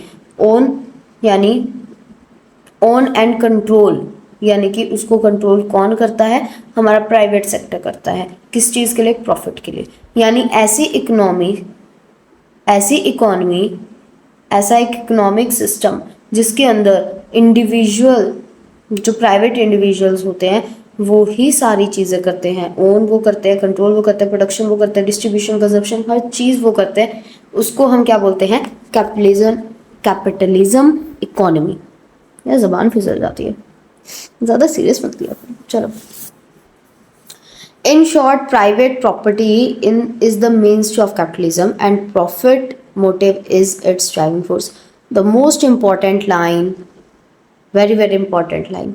ओन एंड कंट्रोल यानी कि उसको कंट्रोल कौन करता है, हमारा प्राइवेट सेक्टर करता है। किस चीज़ के लिए, प्रॉफिट के लिए। यानी ऐसी इकोनॉमी, ऐसा एक इकोनॉमिक सिस्टम जिसके अंदर इंडिविजुअल, जो प्राइवेट इंडिविजुअल्स होते हैं वो ही सारी चीज़ें करते हैं, ओन वो करते हैं, कंट्रोल वो करते हैं, प्रोडक्शन वो करते हैं, डिस्ट्रीब्यूशन, कंजप्शन, हर चीज़ वो करते हैं, उसको हम क्या बोलते हैं, कैपिटलिज्म इकोनॉमी। यार ज़बान फिसल जाती है, ज़्यादा सीरियस मत लिया करो। चलो, in short, private property is the mainstay of capitalism and profit motive is its driving force. The most important line, very very important line,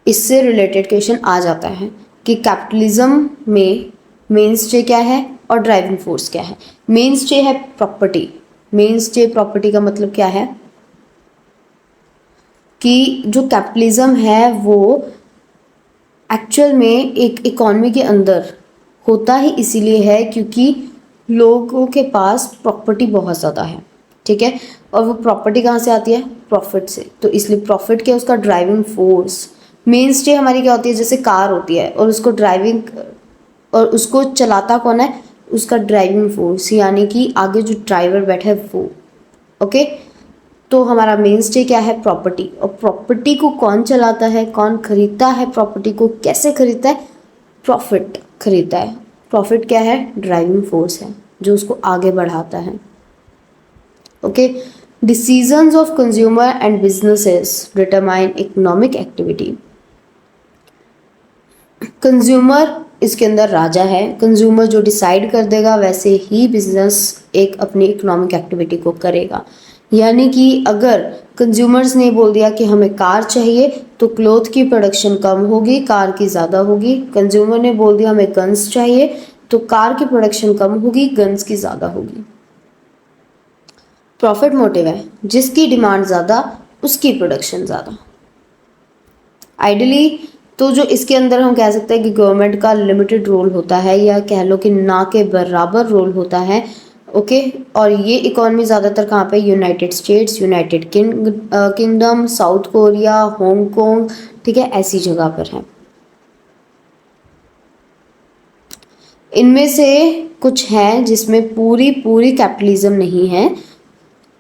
इससे रिलेटेड क्वेश्चन आ जाता है कि कैपिटलिज्म में मेन स्टे क्या है और ड्राइविंग फोर्स क्या है। मेन स्टे है प्रॉपर्टी। मेन स्टे प्रॉपर्टी का मतलब क्या है कि जो कैपिटलिज्म है वो एक्चुअल में एक इकॉनमी के अंदर होता ही इसीलिए है क्योंकि लोगों के पास प्रॉपर्टी बहुत ज़्यादा है, ठीक है, और वो प्रॉपर्टी कहाँ से आती है, प्रॉफिट से। तो इसलिए प्रॉफिट क्या, उसका ड्राइविंग फोर्स। मेन स्टे हमारी क्या होती है, जैसे कार होती है और उसको ड्राइविंग, और उसको चलाता कौन है, उसका ड्राइविंग फोर्स, यानी कि आगे जो ड्राइवर बैठा है वो। ओके, तो हमारा मेन स्टे क्या है, प्रॉपर्टी। और प्रॉपर्टी को कौन चलाता है, कौन खरीदता है, प्रॉपर्टी को कैसे खरीदता है, प्रॉफिट खरीदता है। प्रॉफिट क्या है, ड्राइविंग फोर्स है जो उसको आगे बढ़ाता है। Okay, decisions of consumer and businesses determine economic activity. Consumer इसके अंदर राजा है, कंज्यूमर जो डिसाइड कर देगा वैसे ही बिजनेस एक अपनी इकोनॉमिक एक्टिविटी को करेगा। यानी कि अगर कंज्यूमर्स ने बोल दिया कि हमें कार चाहिए तो क्लोथ की प्रोडक्शन कम होगी, कार की ज़्यादा होगी। कंज्यूमर ने बोल दिया हमें गन्स चाहिए तो कार की प्रोडक्शन कम होगी, गन्स की ज़्यादा होगी। प्रॉफिट मोटिव है, जिसकी डिमांड ज़्यादा उसकी प्रोडक्शन ज़्यादा। आइडियली तो जो इसके अंदर हम कह सकते हैं कि गवर्नमेंट का लिमिटेड रोल होता है, या कह लो कि ना के बराबर रोल होता है। ओके, और ये इकॉनमी ज़्यादातर कहाँ पे, United states, United kingdom, south Korea, Hong Kong, ठीक है, ऐसी जगह पर है। इनमें से कुछ हैं जिसमें पूरी कैपिटलिज्म नहीं है,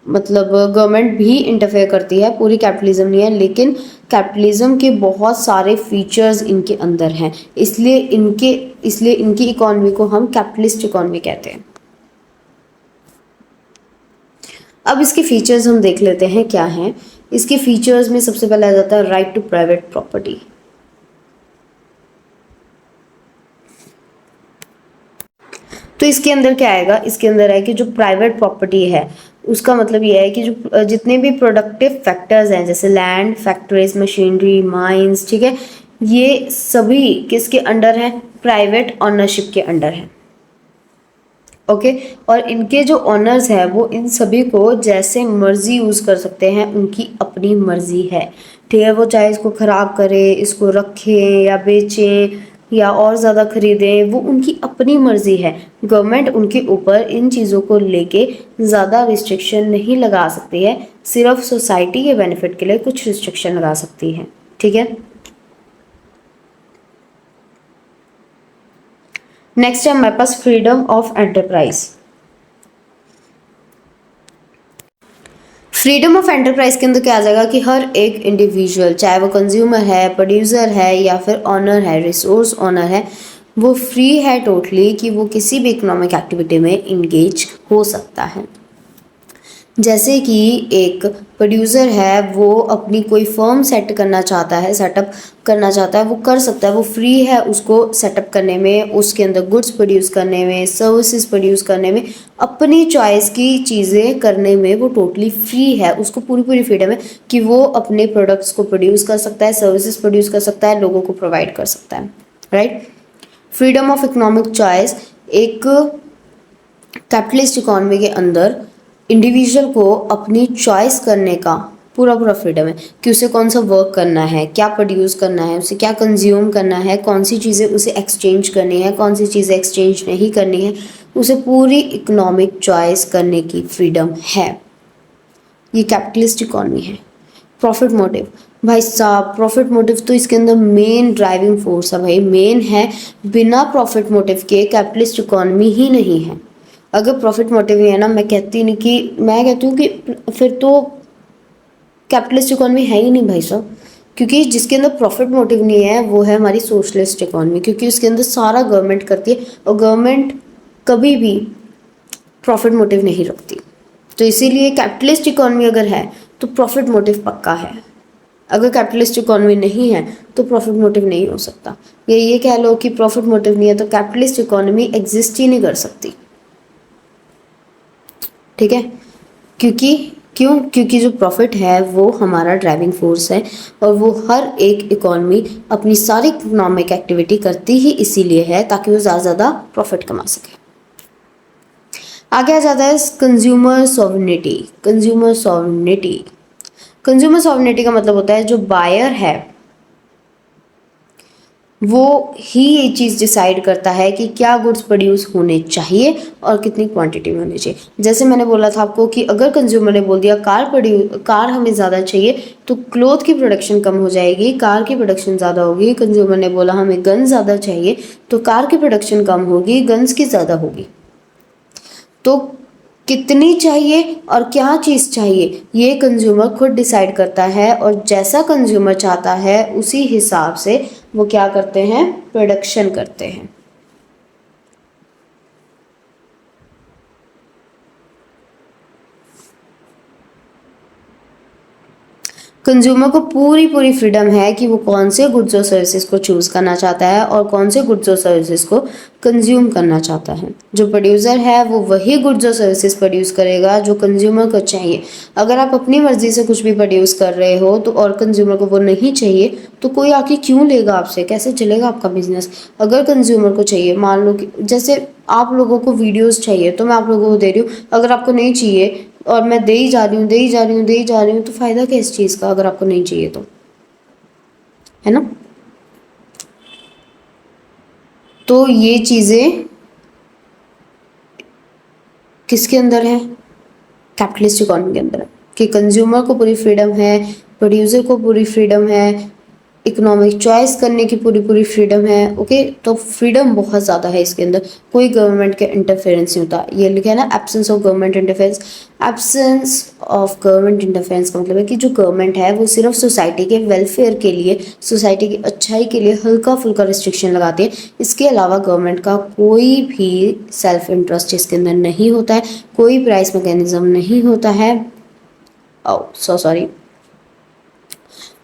मतलब गवर्नमेंट भी इंटरफेयर करती है, पूरी कैपिटलिज्म नहीं है, लेकिन कैपिटलिज्म के बहुत सारे फीचर्स इनके अंदर हैं, इसलिए इनकी इकॉनमी को हम कैपिटलिस्ट इकॉनमी कहते हैं। अब इसके फीचर्स हम देख लेते हैं क्या हैं। इसके फीचर्स में सबसे पहले आ जाता है राइट टू प्राइवेट प्रॉपर्टी। तो इसके अंदर क्या आएगा, इसके अंदर है कि जो प्राइवेट प्रॉपर्टी है उसका मतलब ये है कि जो जितने भी प्रोडक्टिव फैक्टर्स हैं, जैसे लैंड, फैक्ट्रीज, मशीनरी, माइंस, ठीक है, ये सभी किसके अंडर है, प्राइवेट ऑनरशिप के अंडर है। ओके, और इनके जो ऑनर्स हैं वो इन सभी को जैसे मर्जी यूज़ कर सकते हैं, उनकी अपनी मर्जी है, ठीक है। वो चाहे इसको ख़राब करें, इसको रखें या बेचें या और ज़्यादा खरीदें, वो उनकी अपनी मर्जी है। गवर्नमेंट उनके ऊपर इन चीज़ों को लेके ज़्यादा रिस्ट्रिक्शन नहीं लगा सकती है, सिर्फ सोसाइटी के बेनिफिट के लिए कुछ रिस्ट्रिक्शन लगा सकती है, ठीक है। नेक्स्ट है हमारे पास freedom of enterprise. Freedom of enterprise के अंदर क्या आ जाएगा कि हर एक इंडिविजुअल, चाहे वो कंज्यूमर है, प्रोड्यूसर है या फिर ऑनर है, रिसोर्स ऑनर है, वो फ्री है टोटली कि वो किसी भी इकोनॉमिक एक्टिविटी में इंगेज हो सकता है। जैसे कि एक प्रोड्यूसर है, वो अपनी कोई फर्म सेटअप करना चाहता है, वो कर सकता है, वो फ्री है उसको सेटअप करने में, उसके अंदर गुड्स प्रोड्यूस करने में, सर्विसेज प्रोड्यूस करने में, अपनी चॉइस की चीज़ें करने में वो टोटली फ्री है। उसको पूरी फ्रीडम है कि वो अपने प्रोडक्ट्स को प्रोड्यूस कर सकता है, सर्विसेज प्रोड्यूस कर सकता है, लोगों को प्रोवाइड कर सकता है, right. Freedom of economic choice, एक कैपिटलिस्ट इकोनॉमी के अंदर इंडिविजुअल को अपनी चॉइस करने का पूरा फ्रीडम है कि उसे कौन सा वर्क करना है, क्या प्रोड्यूस करना है, उसे क्या कंज्यूम करना है, कौन सी चीज़ें उसे एक्सचेंज करनी है, कौन सी चीज़ें एक्सचेंज नहीं करनी है, उसे पूरी इकोनॉमिक चॉइस करने की फ्रीडम है। ये कैपिटलिस्ट इकोनॉमी है। प्रॉफिट मोटिव, भाई साहब प्रॉफिट मोटिव तो इसके अंदर मेन ड्राइविंग फोर्स है भाई, मेन है। बिना प्रॉफिट मोटिव के कैपिटलिस्ट इकोनॉमी ही नहीं है। अगर प्रॉफिट मोटिव नहीं है ना, मैं कहती हूँ कि फिर तो कैपिटलिस्ट इकोनॉमी है ही नहीं भाई साहब। क्योंकि जिसके अंदर प्रॉफिट मोटिव नहीं है वो है हमारी सोशलिस्ट इकोनॉमी, क्योंकि उसके अंदर सारा गवर्नमेंट करती है और गवर्नमेंट कभी भी प्रॉफिट मोटिव नहीं रखती। तो इसीलिए कैपिटलिस्ट इकोनॉमी अगर है तो प्रॉफिट मोटिव पक्का है। अगर कैपिटलिस्ट इकोनॉमी नहीं है तो प्रॉफिट मोटिव नहीं हो सकता। ये कह लो कि प्रॉफिट मोटिव नहीं है तो कैपिटलिस्ट इकोनॉमी एग्जिस्ट ही नहीं कर सकती। ठीक है, क्योंकि जो प्रॉफिट है वो हमारा ड्राइविंग फोर्स है और वो हर एक इकोनॉमी अपनी सारी इकोनॉमिक एक्टिविटी करती ही इसीलिए है ताकि वो ज़्यादा ज़्यादा प्रॉफिट कमा सके। आगे आ जाता है कंज्यूमर सॉवरेनिटी। कंज्यूमर सॉवरेनिटी का मतलब होता है जो बायर है वो ही ये चीज़ डिसाइड करता है कि क्या गुड्स प्रोड्यूस होने चाहिए और कितनी क्वांटिटी में होनी चाहिए। जैसे मैंने बोला था आपको कि अगर कंज्यूमर ने बोल दिया कार हमें ज़्यादा चाहिए तो क्लोथ की प्रोडक्शन कम हो जाएगी, कार की प्रोडक्शन ज़्यादा होगी। कंज्यूमर ने बोला हमें गन ज़्यादा चाहिए तो कार की प्रोडक्शन कम होगी, गन्स की ज़्यादा होगी। तो कितनी चाहिए और क्या चीज़ चाहिए ये कंज्यूमर खुद डिसाइड करता है और जैसा कंज्यूमर चाहता है उसी हिसाब से वो क्या करते हैं, प्रोडक्शन करते हैं। कंज्यूमर को पूरी फ्रीडम है कि वो कौन से गुड्स और सर्विसेज को चूज़ करना चाहता है और कौन से गुड्स और सर्विसेज को कंज्यूम करना चाहता है। जो प्रोड्यूसर है वो वही गुड्स और सर्विसेज प्रोड्यूस करेगा जो कंज्यूमर को चाहिए। अगर आप अपनी मर्जी से कुछ भी प्रोड्यूस कर रहे हो तो और कंज्यूमर को वो नहीं चाहिए तो कोई आके क्यों लेगा आपसे, कैसे चलेगा आपका बिजनेस। अगर कंज्यूमर को चाहिए, मान लो कि जैसे आप लोगों को वीडियोज़ चाहिए तो मैं आप लोगों को दे रही हूँ, अगर आपको नहीं चाहिए और मैं दे ही जा रही हूँ तो फ़ायदा क्या इस चीज़ का अगर आपको नहीं चाहिए तो, है ना। तो ये चीज़ें किसके अंदर है, कैपिटलिस्ट इकोनॉमी के अंदर है कि कंज्यूमर को पूरी फ्रीडम है, प्रोड्यूसर को पूरी फ्रीडम है, इकोनॉमिक चॉइस करने की पूरी फ्रीडम है। ओके, तो फ्रीडम बहुत ज़्यादा है इसके अंदर, कोई गवर्नमेंट के इंटरफेरेंस नहीं होता। ये लिखा है ना, absence of government interference. Absence of government interference का मतलब है कि जो गवर्नमेंट है वो सिर्फ सोसाइटी के वेलफेयर के लिए, सोसाइटी की अच्छाई के लिए हल्का फुल्का रिस्ट्रिक्शन लगाती है। इसके अलावा गवर्नमेंट का कोई भी सेल्फ इंटरेस्ट इसके अंदर नहीं होता है, कोई प्राइस मैकेनिज्म नहीं होता है। सॉरी,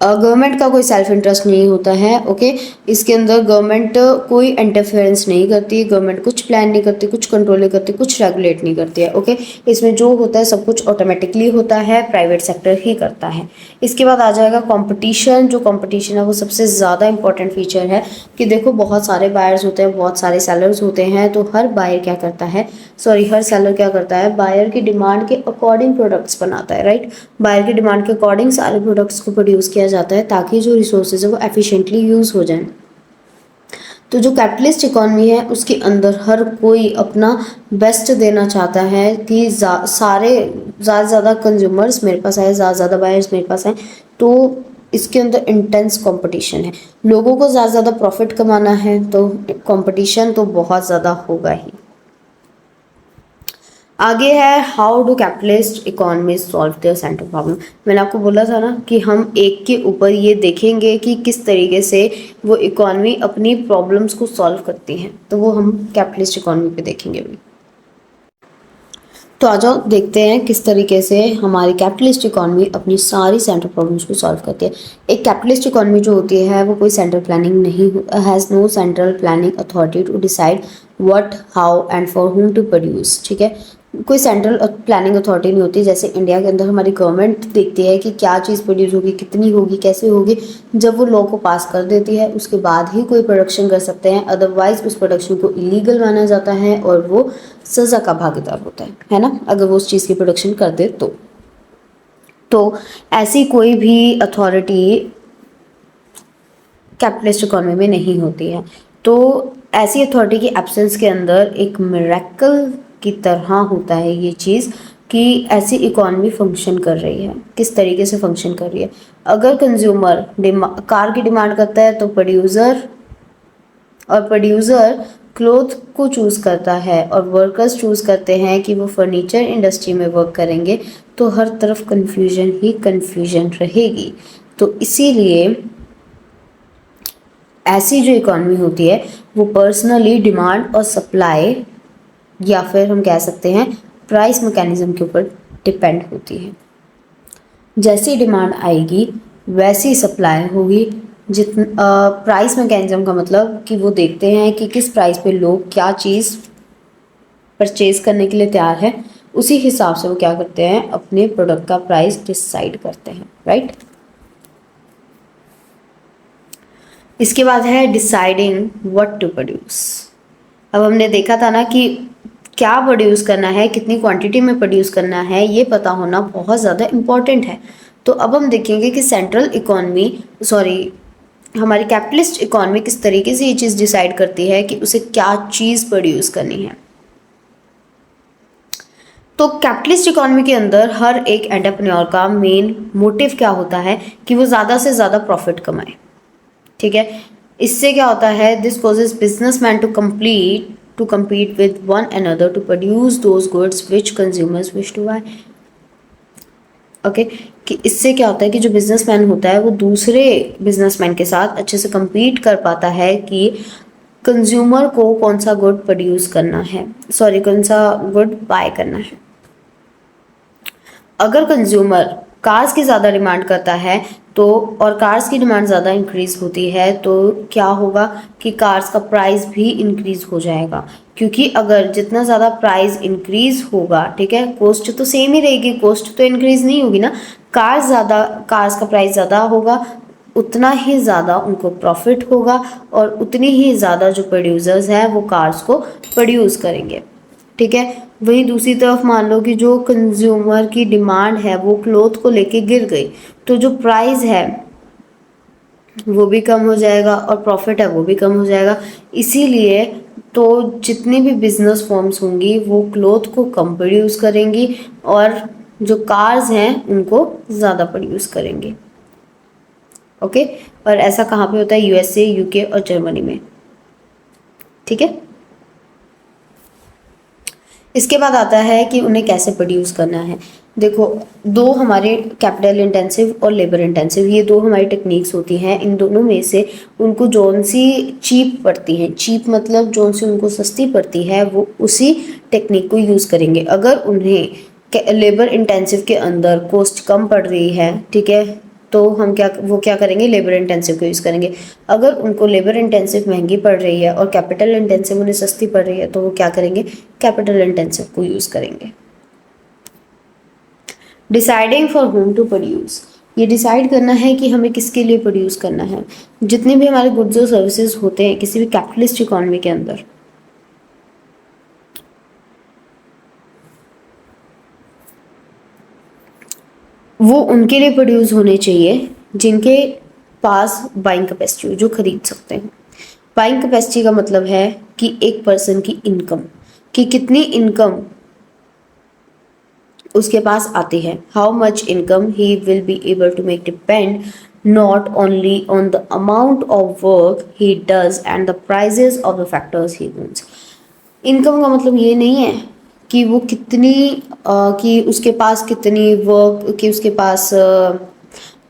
गवर्नमेंट का कोई सेल्फ इंटरेस्ट नहीं होता है। ओके, इसके अंदर गवर्नमेंट कोई इंटरफेरेंस नहीं करती, गवर्नमेंट कुछ प्लान नहीं करती, कुछ कंट्रोल नहीं करती, कुछ रेगुलेट नहीं करती है। ओके, इसमें जो होता है सब कुछ ऑटोमेटिकली होता है, प्राइवेट सेक्टर ही करता है। इसके बाद आ जाएगा कंपटीशन। जो कंपटीशन है वो सबसे ज़्यादा इंपॉर्टेंट फीचर है कि देखो बहुत सारे बायर्स होते हैं, बहुत सारे सेलर्स होते हैं, तो हर बायर क्या करता है, हर सेलर क्या करता है, बायर की डिमांड के अकॉर्डिंग प्रोडक्ट्स बनाता है। राइट, बायर की डिमांड के अकॉर्डिंग सारे प्रोडक्ट्स को प्रोड्यूस किया जाता है ताकि जो रिसोर्सेज है वो एफिशिएंटली यूज़ हो जाए। तो जो कैपिटलिस्ट इकोनॉमी है उसके अंदर हर कोई अपना बेस्ट देना चाहता है कि सारे ज़्यादा कंज्यूमर्स मेरे पास आए, ज़्यादा बायर्स मेरे पास आए। तो इसके अंदर इंटेंस कंपटीशन है, लोगों को ज़्यादा प्रॉफिट कमाना है तो कंपटीशन तो बहुत ज़्यादा होगा ही। आगे है how do capitalist economy solve their central problem. मैंने आपको बोला था ना कि हम एक के ऊपर ये देखेंगे कि किस तरीके से वो इकोनॉमी अपनी प्रॉब्लम्स को सॉल्व करती हैं, तो वो हम कैपिटलिस्ट इकोनॉमी पे देखेंगे अभी। तो आ जाओ देखते हैं किस तरीके से हमारी कैपिटलिस्ट इकोनॉमी अपनी सारी सेंट्रल प्रॉब्लम्स को सॉल्व करती है। एक कैपिटलिस्ट इकोनॉमी जो होती है वो कोई सेंट्रल प्लानिंग नहीं, has no central planning authority to decide what, how and for whom to produce. ठीक है, कोई सेंट्रल प्लानिंग अथॉरिटी नहीं होती। जैसे इंडिया के अंदर हमारी गवर्नमेंट देखती है कि क्या चीज़ प्रोड्यूस होगी, कितनी होगी, कैसे होगी। जब वो लॉ को पास कर देती है उसके बाद ही कोई प्रोडक्शन कर सकते हैं, अदरवाइज उस प्रोडक्शन को इलीगल माना जाता है और वो सज़ा का भागीदार होता है ना, अगर वो उस चीज़ की प्रोडक्शन कर दे तो ऐसी कोई भी अथॉरिटी कैपिटलिस्ट इकोनॉमी में नहीं होती है। तो ऐसी अथॉरिटी की एब्सेंस के अंदर एक मिरेकल की तरह होता है ये चीज़ कि ऐसी इकोनॉमी फंक्शन कर रही है। किस तरीके से फंक्शन कर रही है, अगर कंज्यूमर कार की डिमांड करता है तो प्रोड्यूसर, और प्रोड्यूसर क्लोथ को चूज करता है और वर्कर्स चूज करते हैं कि वो फर्नीचर इंडस्ट्री में वर्क करेंगे, तो हर तरफ कंफ्यूजन ही कंफ्यूजन रहेगी। तो इसीलिए ऐसी जो इकॉनमी होती है वो पर्सनली डिमांड और सप्लाई, या फिर हम कह सकते हैं प्राइस मैकेनिज्म के ऊपर डिपेंड होती है। जैसी डिमांड आएगी वैसी सप्लाई होगी। प्राइस मैकेनिज्म का मतलब कि वो देखते हैं कि किस प्राइस पे लोग क्या चीज़ परचेज करने के लिए तैयार है, उसी हिसाब से वो क्या करते हैं, अपने प्रोडक्ट का प्राइस डिसाइड करते हैं, राइट। इसके बाद है डिसाइडिंग व्हाट टू प्रोड्यूस। अब हमने देखा था ना कि क्या प्रोड्यूस करना है, कितनी क्वांटिटी में प्रोड्यूस करना है, ये पता होना बहुत ज़्यादा इम्पॉर्टेंट है। तो अब हम देखेंगे कि हमारी कैपिटलिस्ट इकॉनमी किस तरीके से ये चीज़ डिसाइड करती है कि उसे क्या चीज़ प्रोड्यूस करनी है। तो कैपिटलिस्ट इकॉनमी के अंदर हर एक एंटरप्रेन्योर का मेन मोटिव क्या होता है कि वो ज़्यादा से ज़्यादा प्रॉफिट कमाए, ठीक है। इससे क्या होता है, this causes businessman to compete with one another to produce those goods which consumers wish to buy। Okay, कि इससे क्या होता है कि जो बिजनेसमैन होता है वो दूसरे बिजनेसमैन के साथ अच्छे से compete कर पाता है कि कंज्यूमर को कौन सा गुड प्रोड्यूस करना है, कौन सा गुड बाय करना है। अगर कंज्यूमर कार्स की ज़्यादा डिमांड करता है तो, और कार्स की डिमांड ज़्यादा इंक्रीज़ होती है, तो क्या होगा कि कार्स का प्राइस भी इंक्रीज़ हो जाएगा। क्योंकि अगर जितना ज़्यादा प्राइस इंक्रीज़ होगा, ठीक है, कॉस्ट तो सेम ही रहेगी, कॉस्ट तो इंक्रीज़ नहीं होगी ना। कार्स का प्राइस ज़्यादा होगा, उतना ही ज़्यादा उनको प्रॉफिट होगा, और उतनी ही ज़्यादा जो प्रोड्यूसर्स हैं वो कार्स को प्रोड्यूस करेंगे, ठीक है। वहीं दूसरी तरफ मान लो कि जो कंज्यूमर की डिमांड है वो क्लोथ को लेके गिर गई, तो जो प्राइस है वो भी कम हो जाएगा और प्रॉफिट है वो भी कम हो जाएगा। इसीलिए तो जितनी भी बिजनेस फॉर्म्स होंगी वो क्लोथ को कम प्रोड्यूस करेंगी और जो कार्स हैं उनको ज़्यादा प्रोड्यूस करेंगे, ओके। और ऐसा कहाँ पे होता है, यूएसए, यूके और जर्मनी में, ठीक है। इसके बाद आता है कि उन्हें कैसे प्रोड्यूस करना है। देखो, दो हमारे कैपिटल इंटेंसिव और लेबर इंटेंसिव, ये दो हमारी टेक्निक्स होती हैं। इन दोनों में से उनको जौन सी चीप पड़ती है, चीप मतलब जौन सी उनको सस्ती पड़ती है, वो उसी टेक्निक को यूज़ करेंगे। अगर उन्हें लेबर इंटेंसिव के अंदर कॉस्ट कम पड़ रही है, ठीक है, तो वो क्या करेंगे, लेबर इंटेंसिव को यूज़ करेंगे। अगर उनको लेबर इंटेंसिव महंगी पड़ रही है और कैपिटल इंटेंसिव उन्हें सस्ती पड़ रही है, तो वो क्या करेंगे, कैपिटल इंटेंसिव को यूज़ करेंगे। Deciding for whom to produce, ये डिसाइड करना है कि हमें किसके लिए प्रोड्यूस करना है। जितने भी हमारे गुड्स और सर्विसेज होते हैं किसी भी कैपिटलिस्ट इकॉनमी के अंदर, वो उनके लिए प्रोड्यूस होने चाहिए जिनके पास बाइंग कैपेसिटी हो, जो खरीद सकते हैं। बाइंग कैपेसिटी का मतलब है कि एक पर्सन की इनकम, कि कितनी इनकम उसके पास आती है, how much income he will be able to make depend not only on the amount of work he does and the prices of the factors he owns. Income का मतलब ये नहीं है कि वो कि उसके पास कितनी वर्क, कि उसके पास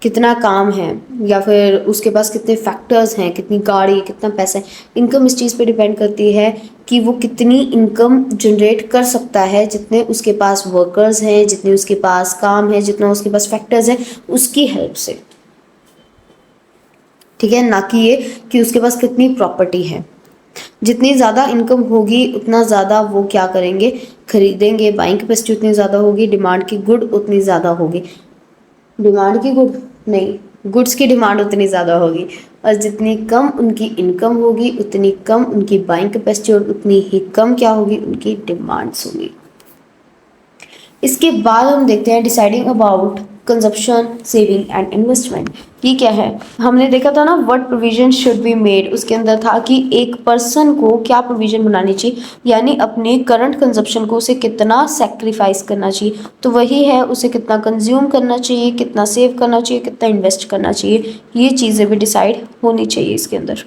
कितना काम है, या फिर उसके पास कितने फैक्टर्स हैं, कितनी गाड़ी, कितना पैसा है। इनकम इस चीज़ पे डिपेंड करती है कि वो कितनी इनकम जनरेट कर सकता है, जितने उसके पास वर्कर्स हैं, जितने उसके पास काम है, जितना उसके पास फैक्टर्स हैं, उसकी हेल्प से, ठीक है। ना कि ये कि उसके पास कितनी प्रॉपर्टी है। जितनी ज़्यादा इनकम होगी उतना ज़्यादा वो क्या करेंगे, खरीदेंगे। बाइंग कैपेसिटी उतनी ज़्यादा होगी, डिमांड की गुड उतनी ज़्यादा होगी, डिमांड की गुड नहीं, गुड्स की डिमांड उतनी ज़्यादा होगी। और जितनी कम उनकी इनकम होगी उतनी कम उनकी बाइंग कैपेसिटी और उतनी ही कम क्या होगी, उनकी डिमांड्स होगी। इसके बाद हम देखते हैं deciding about consumption, saving and investment. ये क्या है, हमने देखा था ना what provision should be made, उसके अंदर था कि एक पर्सन को क्या प्रोविजन बनानी चाहिए, यानी अपने करंट कंजप्शन को उसे कितना सेक्रीफाइस करना चाहिए। तो वही है, उसे कितना कंज्यूम करना चाहिए, कितना सेव करना चाहिए, कितना इन्वेस्ट करना चाहिए, ये चीज़ें भी डिसाइड होनी चाहिए इसके अंदर।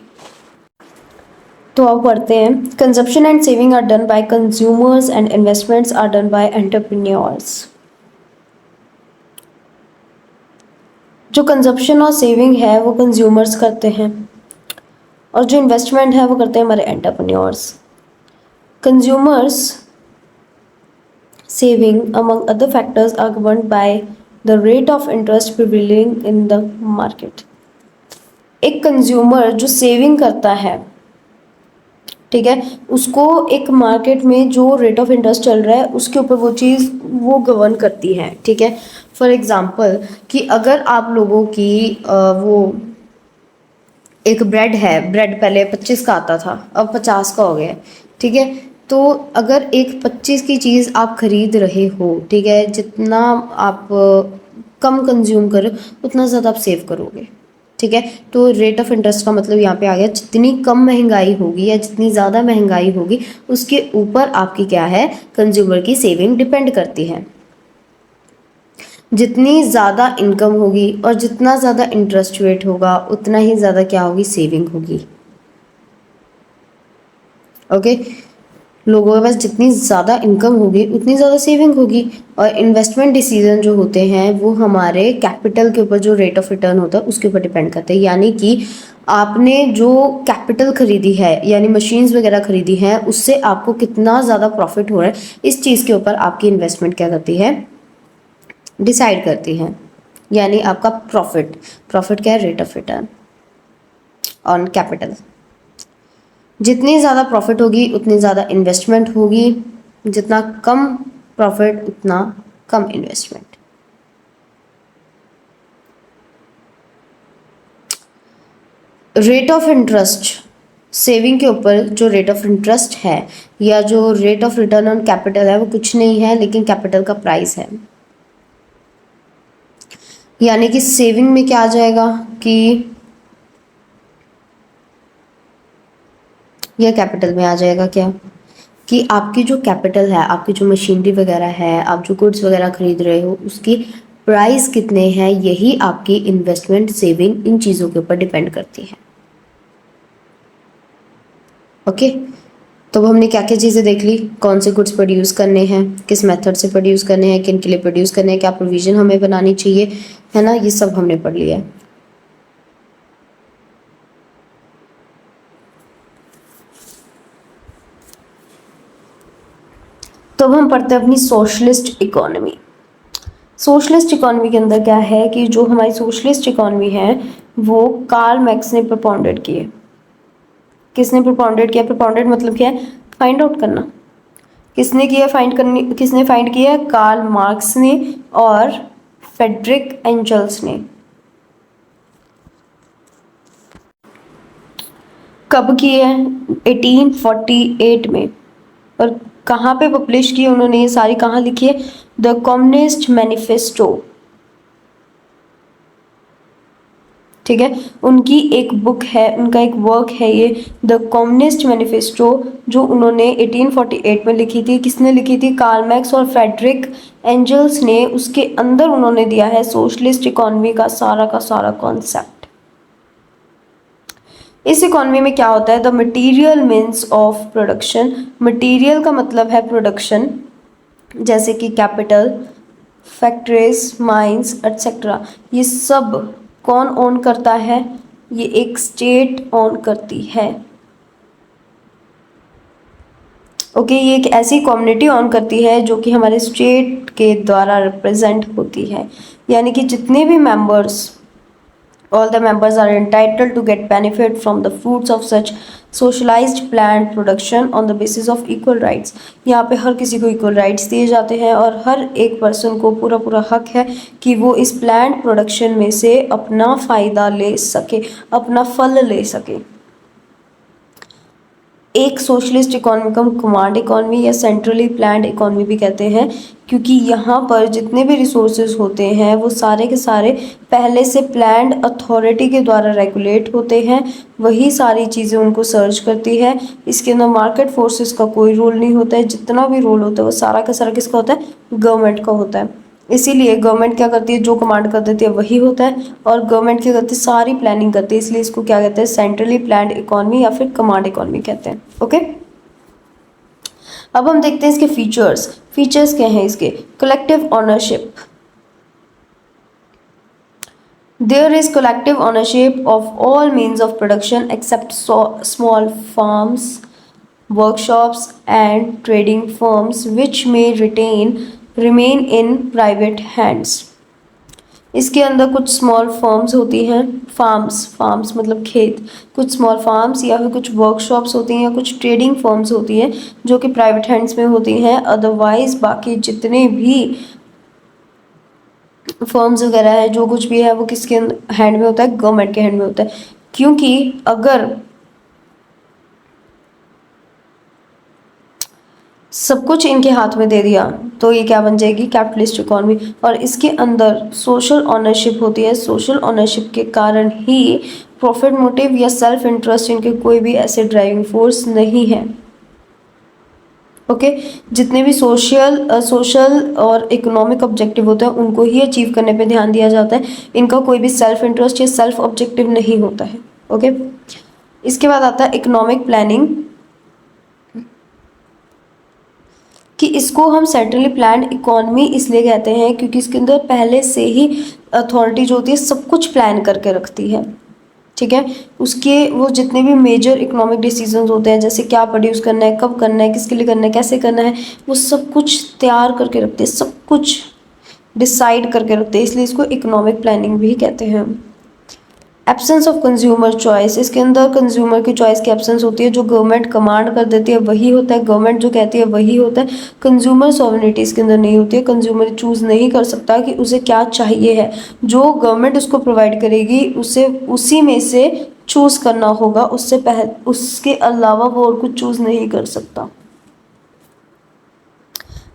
तो अब पढ़ते हैं, consumption and saving are done by consumers and investments are done by entrepreneurs. जो कंजप्शन और सेविंग है वो कंज्यूमर्स करते हैं, और जो इन्वेस्टमेंट है वो करते हैं हमारे entrepreneurs. Consumers saving among other factors are governed by the rate of interest prevailing in the market. एक कंज्यूमर जो सेविंग करता है, ठीक है, उसको एक मार्केट में जो रेट ऑफ इंटरेस्ट चल रहा है उसके ऊपर वो चीज़ वो गवर्न करती है, ठीक है। फॉर एग्जांपल कि अगर आप लोगों की वो एक ब्रेड है, ब्रेड पहले 25 का आता था, अब 50 का हो गया, ठीक है। तो अगर एक 25 की चीज़ आप खरीद रहे हो, ठीक है, जितना आप कम कंज्यूम करो उतना ज़्यादा आप सेव करोगे, ठीक है। तो रेट ऑफ इंटरेस्ट का मतलब यहाँ पे आ गया, जितनी कम महंगाई होगी या जितनी ज़्यादा महंगाई होगी उसके ऊपर आपकी क्या है, कंज्यूमर की सेविंग डिपेंड करती है। जितनी ज़्यादा इनकम होगी और जितना ज़्यादा इंटरेस्ट रेट होगा उतना ही ज़्यादा क्या होगी, सेविंग होगी। ओके, लोगों के पास जितनी ज़्यादा इनकम होगी उतनी ज़्यादा सेविंग होगी। और इन्वेस्टमेंट डिसीजन जो होते हैं वो हमारे कैपिटल के ऊपर जो रेट ऑफ रिटर्न होता है उसके ऊपर डिपेंड करते हैं। यानी कि आपने जो कैपिटल खरीदी है यानी मशीन्स वगैरह खरीदी हैं उससे आपको कितना ज़्यादा प्रॉफिट हो रहा है, इस चीज़ के ऊपर आपकी इन्वेस्टमेंट क्या करती है, डिसाइड करती है। यानी आपका प्रॉफिट क्या है, rate of return on capital. जितनी ज़्यादा प्रॉफिट होगी उतनी ज़्यादा इन्वेस्टमेंट होगी, जितना कम प्रॉफिट उतना कम investment. Rate of interest, saving के ऊपर जो रेट ऑफ इंटरेस्ट है या जो rate of return on capital है वो कुछ नहीं है लेकिन कैपिटल का प्राइस है। यानी कि सेविंग में क्या आ जाएगा कि यह कैपिटल में आ जाएगा क्या, कि आपकी जो कैपिटल है, आपकी जो मशीनरी वगैरह है, आप जो गुड्स वगैरह खरीद रहे हो उसकी प्राइस कितने हैं, यही आपकी इन्वेस्टमेंट, सेविंग, इन चीज़ों के ऊपर डिपेंड करती है। ओके, तो हमने क्या क्या चीज़ें देख ली, कौन से गुड्स प्रोड्यूस करने हैं, किस मेथड से प्रोड्यूस करने हैं, किन के लिए प्रोड्यूस करने हैं, क्या प्रोविज़न हमें बनानी चाहिए, है ना, ये सब हमने पढ़ लिया है। तो अब हम पढ़ते हैं अपनी सोशलिस्ट इकोनॉमी। सोशलिस्ट इकोनॉमी के अंदर क्या है कि जो हमारी सोशलिस्ट इकोनॉमी है वो कार्ल मैक्स ने प्रोपाउंडेड की है। किसने प्रोपाउंडेड किया, प्रोपाउंडेड मतलब क्या है, फाइंड आउट करना। किसने किया, किसने फाइंड किया, कार्ल मार्क्स ने और फ्रेडरिक एंजल्स ने। कब किए हैं, 1848 में। और कहाँ पे पब्लिश की उन्होंने, ये सारी कहाँ लिखी है, द कम्युनिस्ट मैनिफेस्टो, ठीक है। उनकी एक बुक है, उनका एक वर्क है ये द कम्युनिस्ट मैनिफेस्टो, जो उन्होंने 1848 में लिखी थी। किसने लिखी थी, कार्ल मैक्स और फ्रेडरिक एंजल्स ने। उसके अंदर उन्होंने दिया है सोशलिस्ट इकोनॉमी का सारा कॉन्सेप्ट। इस इकोनॉमी में क्या होता है, the material means of production. Material का मतलब है प्रोडक्शन, जैसे कि कैपिटल, फैक्ट्रीज, माइंस एटसेट्रा, ये सब कौन ओन करता है, ये एक स्टेट ओन करती है। ओके, ये एक ऐसी कम्युनिटी ओन करती है जो कि हमारे स्टेट के द्वारा रिप्रेजेंट होती है। यानी कि जितने भी members, all the members are entitled to get benefit from the fruits of such socialized planned production on the basis of equal rights। यहाँ पे हर किसी को equal rights दिए जाते हैं और हर एक पर्सन को पूरा हक है कि वो इस planned production में से अपना फ़ायदा ले सके, अपना फल ले सके। एक सोशलिस्ट इकोनॉमी को हम कमांड इकोनॉमी या सेंट्रली प्लान्ड इकोनॉमी भी कहते हैं, क्योंकि यहाँ पर जितने भी रिसोर्सेज होते हैं वो सारे के सारे पहले से प्लान्ड अथॉरिटी के द्वारा रेगुलेट होते हैं, वही सारी चीज़ें उनको सर्च करती है। इसके अंदर मार्केट फोर्सेस का कोई रोल नहीं होता है, जितना भी रोल होता है वो सारा का सारा किसका होता है, गवर्नमेंट का होता है। इसीलिए गवर्नमेंट क्या करती है, जो कमांड कर देती है वही होता है, और गवर्नमेंट क्या करती है, सारी प्लानिंग करती है, इसलिए इसको क्या कहते हैं, सेंट्रली प्लान्ड इकोनॉमी या फिर कमांड इकोनॉमी कहते हैं। ओके, अब हम देखते हैं इसके फीचर्स। फीचर्स क्या हैं इसके, collective ownership, there is collective ownership of all means of production except small farms, workshops and trading firms which may remain in private hands। इसके अंदर कुछ स्मॉल फर्म्स होती हैं, फार्म्स मतलब खेत, कुछ स्मॉल फार्म्स या फिर कुछ वर्कशॉप्स होती हैं या कुछ ट्रेडिंग फर्म्स होती हैं जो कि प्राइवेट हैंड्स में होती हैं। अदरवाइज बाकी जितने भी फर्म्स वगैरह है, जो कुछ भी है वो किसके हैंड में होता है, गवर्नमेंट के हैंड में होता है। क्योंकि अगर सब कुछ इनके हाथ में दे दिया तो ये क्या बन जाएगी, कैपिटलिस्ट इकोनॉमी। और इसके अंदर सोशल ऑनरशिप होती है, सोशल ऑनरशिप के कारण ही प्रॉफिट मोटिव या सेल्फ इंटरेस्ट इनके कोई भी ऐसे ड्राइविंग फोर्स नहीं है। ओके, जितने भी सोशल और इकोनॉमिक ऑब्जेक्टिव होते हैं उनको ही अचीव करने पे ध्यान दिया जाता है, इनका कोई भी सेल्फ इंटरेस्ट या सेल्फ ऑब्जेक्टिव नहीं होता है। ओके, इसके बाद आता है इकोनॉमिक प्लानिंग, कि इसको हम सेंट्रली प्लान्ड इकोनॉमी इसलिए कहते हैं क्योंकि इसके अंदर पहले से ही अथॉरिटी जो होती है सब कुछ प्लान करके रखती है। ठीक है, उसके वो जितने भी मेजर इकोनॉमिक डिसीजंस होते हैं, जैसे क्या प्रोड्यूस करना है, कब करना है, किसके लिए करना है, कैसे करना है, वो सब कुछ तैयार करके रखते हैं, सब कुछ डिसाइड करके रखते हैं, इसलिए इसको इकोनॉमिक प्लानिंग भी कहते हैं। एब्सेंस ऑफ कंज्यूमर चॉइस, इसके अंदर कंज्यूमर की चॉइस की एब्सेंस होती है, जो गवर्नमेंट कमांड कर देती है वही होता है, गवर्नमेंट जो कहती है वही होता है। कंज्यूमर सॉवरेनिटी इसके अंदर नहीं होती है, कंज्यूमर चूज़ नहीं कर सकता कि उसे क्या चाहिए है, जो गवर्नमेंट उसको प्रोवाइड करेगी उसे उसी में से चूज़ करना होगा, उसके अलावा वो और कुछ चूज़ नहीं कर सकता।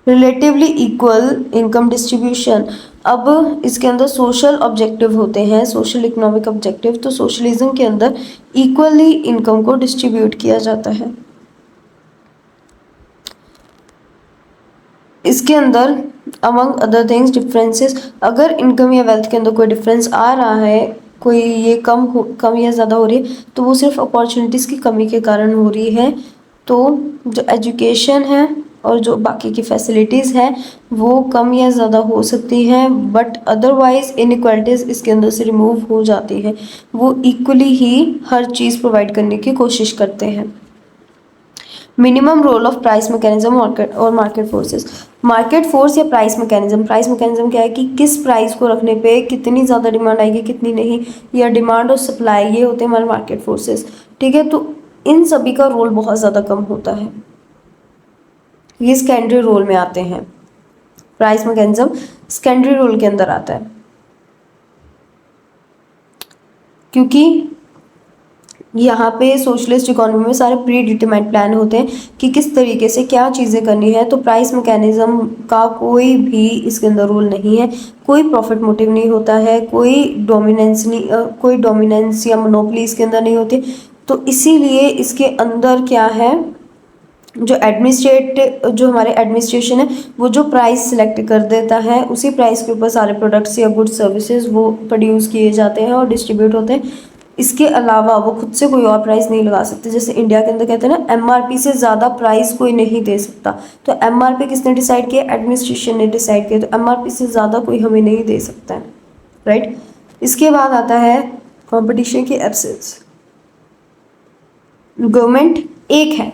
रिलेटिवली इक्वल इनकम डिस्ट्रीब्यूशन, अब इसके अंदर सोशल ऑब्जेक्टिव होते हैं, सोशल इकोनॉमिक ऑब्जेक्टिव, तो सोशलिज्म के अंदर इक्वली इनकम को डिस्ट्रीब्यूट किया जाता है। इसके अंदर अमंग अदर थिंग्स डिफरेंसेस, अगर इनकम या वेल्थ के अंदर कोई डिफरेंस आ रहा है, कोई ये कम या ज़्यादा हो रही है, तो वो सिर्फ अपॉर्चुनिटीज़ की कमी के कारण हो रही है। तो जो एजुकेशन है और जो बाकी की फैसिलिटीज़ हैं वो कम या ज़्यादा हो सकती हैं, बट अदरवाइज़ इनइक्वालिटीज़ इसके अंदर से रिमूव हो जाती हैं, वो इक्वली ही हर चीज़ प्रोवाइड करने की कोशिश करते हैं। Minimum role of price mechanism और मार्केट फोर्सेस, मार्केट फोर्स या प्राइस मैकेनिज्म क्या है कि किस प्राइस को रखने पे कितनी ज़्यादा डिमांड आएगी कितनी नहीं, या डिमांड और सप्लाई, ये होते हैं हमारे मार्केट फोर्सेस। ठीक है, तो इन सभी का रोल बहुत ज़्यादा कम होता है, ये सेकेंडरी रोल में आते हैं, प्राइस मैकेनिज्म सेकेंडरी रोल के अंदर आता है, क्योंकि यहाँ पे सोशलिस्ट इकोनॉमी में सारे प्री डिटरमाइंड प्लान होते हैं कि किस तरीके से क्या चीज़ें करनी है। तो प्राइस मैकेनिज्म का कोई भी इसके अंदर रोल नहीं है, कोई प्रॉफिट मोटिव नहीं होता है, कोई डोमिनेंस या मोनोपोली इसके अंदर नहीं होती। तो इसीलिए इसके अंदर क्या है, जो हमारे एडमिनिस्ट्रेशन है वो जो प्राइस सिलेक्ट कर देता है, उसी प्राइस के ऊपर सारे प्रोडक्ट्स या गुड सर्विसेज वो प्रोड्यूस किए जाते हैं और डिस्ट्रीब्यूट होते हैं। इसके अलावा वो खुद से कोई और प्राइस नहीं लगा सकते। जैसे इंडिया के अंदर कहते हैं ना, एमआरपी से ज़्यादा प्राइस कोई नहीं दे सकता, तो एमआरपी किसने डिसाइड किया, एडमिनिस्ट्रेशन ने डिसाइड किया, तो एमआरपी से ज़्यादा कोई हमें नहीं दे सकता है, राइट। इसके बाद आता है कंपटीशन की एब्सेंस, गवर्नमेंट एक है,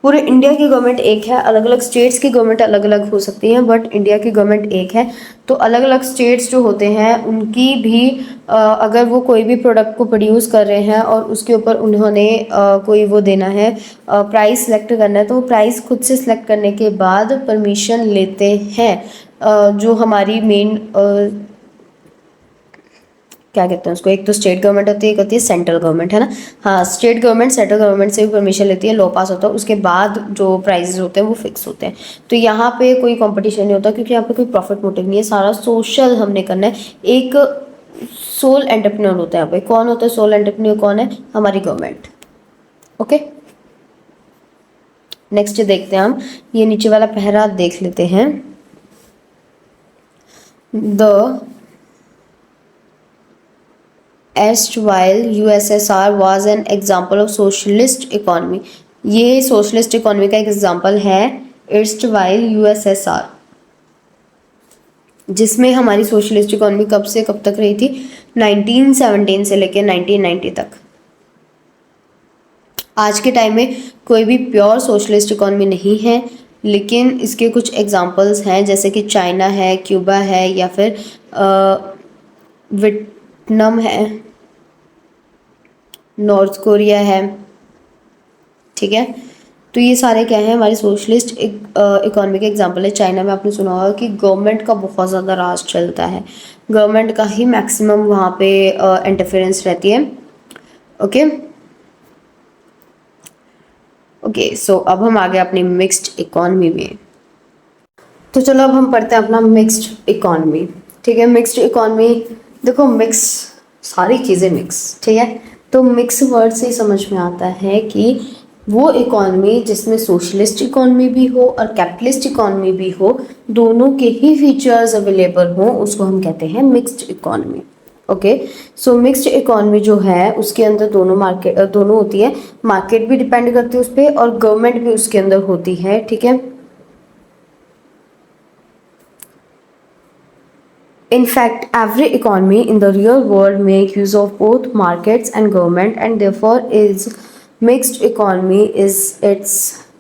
पूरे इंडिया की गवर्नमेंट एक है, अलग अलग स्टेट्स की गवर्नमेंट अलग अलग हो सकती हैं, बट इंडिया की गवर्नमेंट एक है। तो अलग अलग स्टेट्स जो होते हैं उनकी भी अगर वो कोई भी प्रोडक्ट को प्रोड्यूस कर रहे हैं और उसके ऊपर उन्होंने कोई वो देना है, प्राइस सेलेक्ट करना है, तो वो प्राइस खुद से सिलेक्ट करने के बाद परमिशन लेते हैं जो हमारी मेन क्या कहते हैं उसको, एक तो स्टेट गवर्नमेंट होती है, एक होती है सेंट्रल गवर्नमेंट, है ना। हाँ, स्टेट गवर्नमेंट सेंट्रल गवर्नमेंट से भी परमिशन लेती है, लॉ पास होता है, उसके बाद जो प्राइजेस होते हैं वो फिक्स होते हैं। तो यहाँ पे कोई कंपटीशन नहीं होता, क्योंकि यहाँ पे कोई प्रॉफिट मोटिव नहीं है, सारा सोशल हमने करना है। एक सोल एंटरप्रेन्योर होता है यहाँ पे। कौन होता है सोल एंटरप्रेन्योर? कौन है? हमारी गवर्नमेंट। ओके, नेक्स्ट देखते हैं हम, ये नीचे वाला पहरा देख लेते हैं। The erstwhile USSR was an example of socialist economy। ये सोशलिस्ट इकोनॉमी का एक एग्जाम्पल है, erstwhile USSR, जिसमें हमारी सोशलिस्ट इकोनॉमी कब से कब तक रही थी? 1917 से लेकर 1990 तक। आज के टाइम में कोई भी प्योर सोशलिस्ट इकोनॉमी नहीं है, लेकिन इसके कुछ एग्जांपल्स हैं, जैसे कि चाइना है, क्यूबा है, या फिर वियतनाम है, नॉर्थ कोरिया है। ठीक है, तो ये सारे क्या हैं? हमारी सोशलिस्ट इकोनॉमी के एग्जांपल है। चाइना में आपने सुना होगा कि गवर्नमेंट का बहुत ज़्यादा राज चलता है, गवर्नमेंट का ही मैक्सिमम वहाँ पे इंटरफेरेंस रहती है। ओके, सो अब हम आ गए अपनी मिक्स्ड इकोनॉमी में। तो चलो अब हम पढ़ते हैं अपना मिक्स्ड इकोनॉमी। ठीक है, मिक्स्ड इकोनॉमी, देखो मिक्स, सारी चीज़ें मिक्स, ठीक है। तो मिक्स वर्ड से समझ में आता है कि वो इकोनॉमी जिसमें सोशलिस्ट इकोनॉमी भी हो और कैपिटलिस्ट इकोनॉमी भी हो, दोनों के ही फीचर्स अवेलेबल हो, उसको हम कहते हैं mixed economy. Okay, so mixed economy जो है उसके अंदर दोनों होती है, मार्केट भी डिपेंड करती है उस पर और गवर्नमेंट भी उसके अंदर होती है। ठीक है, in fact every economy in the real world make use of both markets and government, and therefore is mixed economy is its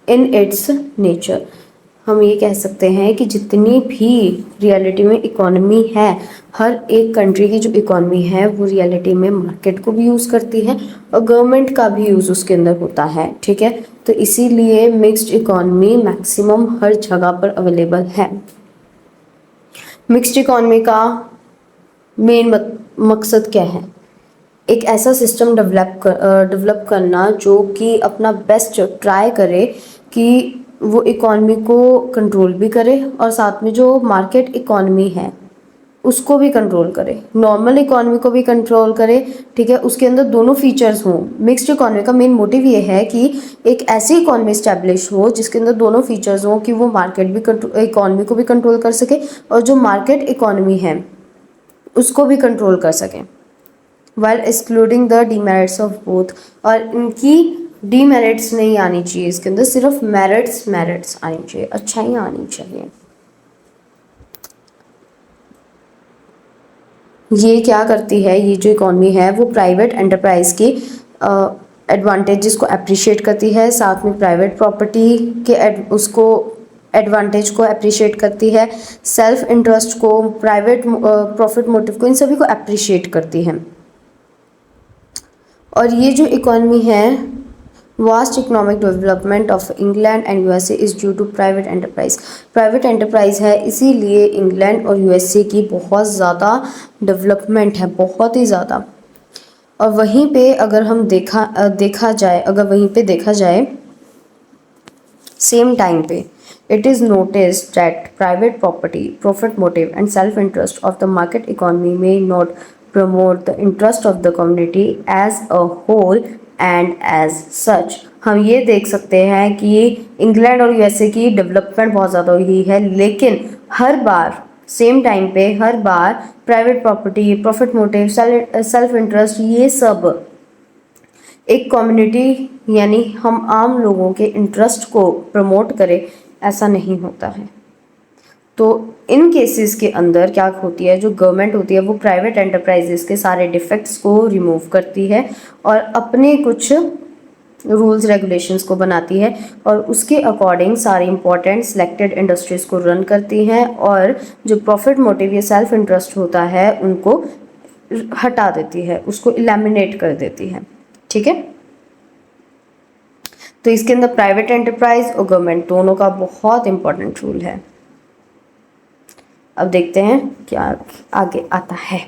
in its nature। हम ये कह सकते हैं कि जितनी भी रियलिटी में इकोनॉमी है, हर एक कंट्री की जो इकोनॉमी है वो रियलिटी में मार्केट को भी यूज़ करती है और गवर्नमेंट का भी यूज़ उसके अंदर होता है। ठीक है, तो इसीलिए मिक्स्ड इकोनॉमी मैक्सिमम हर जगह पर अवेलेबल है। मिक्स्ड इकोनॉमी का मेन मकसद क्या है? एक ऐसा सिस्टम डेवलप करना जो कि अपना बेस्ट ट्राई करे कि वो इकोनॉमी को कंट्रोल भी करे और साथ में जो मार्केट इकोनॉमी है उसको भी कंट्रोल करे, नॉर्मल इकोनॉमी को भी कंट्रोल करे। ठीक है, उसके अंदर दोनों फीचर्स हों। मिक्स्ड इकोनॉमी का मेन मोटिव ये है कि एक ऐसी इकोनॉमी इस्टेब्लिश हो जिसके अंदर दोनों फीचर्स हों, कि वो मार्केट भी इकोनॉमी को भी कंट्रोल कर सके और जो मार्केट इकोनॉमी है उसको भी कंट्रोल कर सकें, while excluding the demerits of both. और इनकी डीमेरिट्स नहीं आनी चाहिए इसके अंदर, सिर्फ मेरिट्स आनी चाहिए, अच्छाइयाँ आनी चाहिए। ये क्या करती है, ये जो इकोनॉमी है वो प्राइवेट एंटरप्राइज की एडवांटेजेस को अप्रिशिएट करती है, साथ में प्राइवेट प्रॉपर्टी के उसको एडवांटेज को अप्रिशिएट करती है, सेल्फ इंटरेस्ट को, प्राइवेट प्रॉफिट मोटिव को, इन सभी को अप्रिशिएट करती है। और ये जो इकोनॉमी है, vast economic development of England and USA is due to private enterprise. Private enterprise है, इसीलिए इंग्लैंड और यूएसए की बहुत ज़्यादा डेवलपमेंट है, बहुत ही ज़्यादा। और वहीं पे अगर हम देखा जाए सेम टाइम पे, it is noticed that private property, profit motive and self-interest of the market economy may not promote the interest of the community as a whole and as such। हम ये देख सकते हैं कि इंग्लैंड और यूएसए की डेवलपमेंट बहुत ज़्यादा हुई है, लेकिन हर बार सेम टाइम पे हर बार private property, profit motive, self interest, ये सब एक कम्युनिटी यानी हम आम लोगों के इंटरेस्ट को प्रमोट करे, ऐसा नहीं होता है। तो इन केसेस के अंदर क्या होती है, जो गवर्नमेंट होती है वो प्राइवेट एंटरप्राइजेस के सारे डिफेक्ट्स को रिमूव करती है और अपने कुछ रूल्स रेगुलेशंस को बनाती है और उसके अकॉर्डिंग सारी इंपॉर्टेंट सिलेक्टेड इंडस्ट्रीज़ को रन करती हैं और जो प्रॉफिट मोटिव या सेल्फ इंटरेस्ट होता है उनको हटा देती है, उसको एलिमिनेट कर देती है। ठीक है, तो इसके अंदर प्राइवेट एंटरप्राइज और गवर्नमेंट दोनों का बहुत इंपॉर्टेंट रूल है। अब देखते हैं क्या आगे आता है।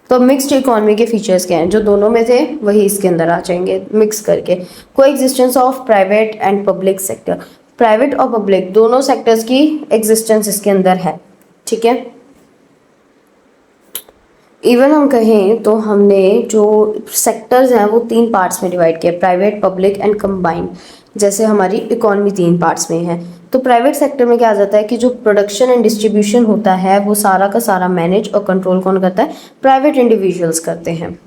तो मिक्स्ड इकोनॉमी के फीचर्स क्या हैं? जो दोनों में थे वही इसके अंदर आ जाएंगे मिक्स करके। Coexistence of private and public sector, private और पब्लिक दोनों सेक्टर्स की एग्जिस्टेंस इसके अंदर है, ठीक है। इवन हम कहें तो हमने जो सेक्टर्स हैं वो 3 पार्ट्स में डिवाइड किया, प्राइवेट, पब्लिक एंड कंबाइंड। जैसे हमारी इकोनॉमी 3 पार्ट्स में है, तो प्राइवेट सेक्टर में क्या आ जाता है कि जो प्रोडक्शन एंड डिस्ट्रीब्यूशन होता है वो सारा का सारा मैनेज और कंट्रोल कौन करता है? प्राइवेट इंडिविजुअल्स करते हैं।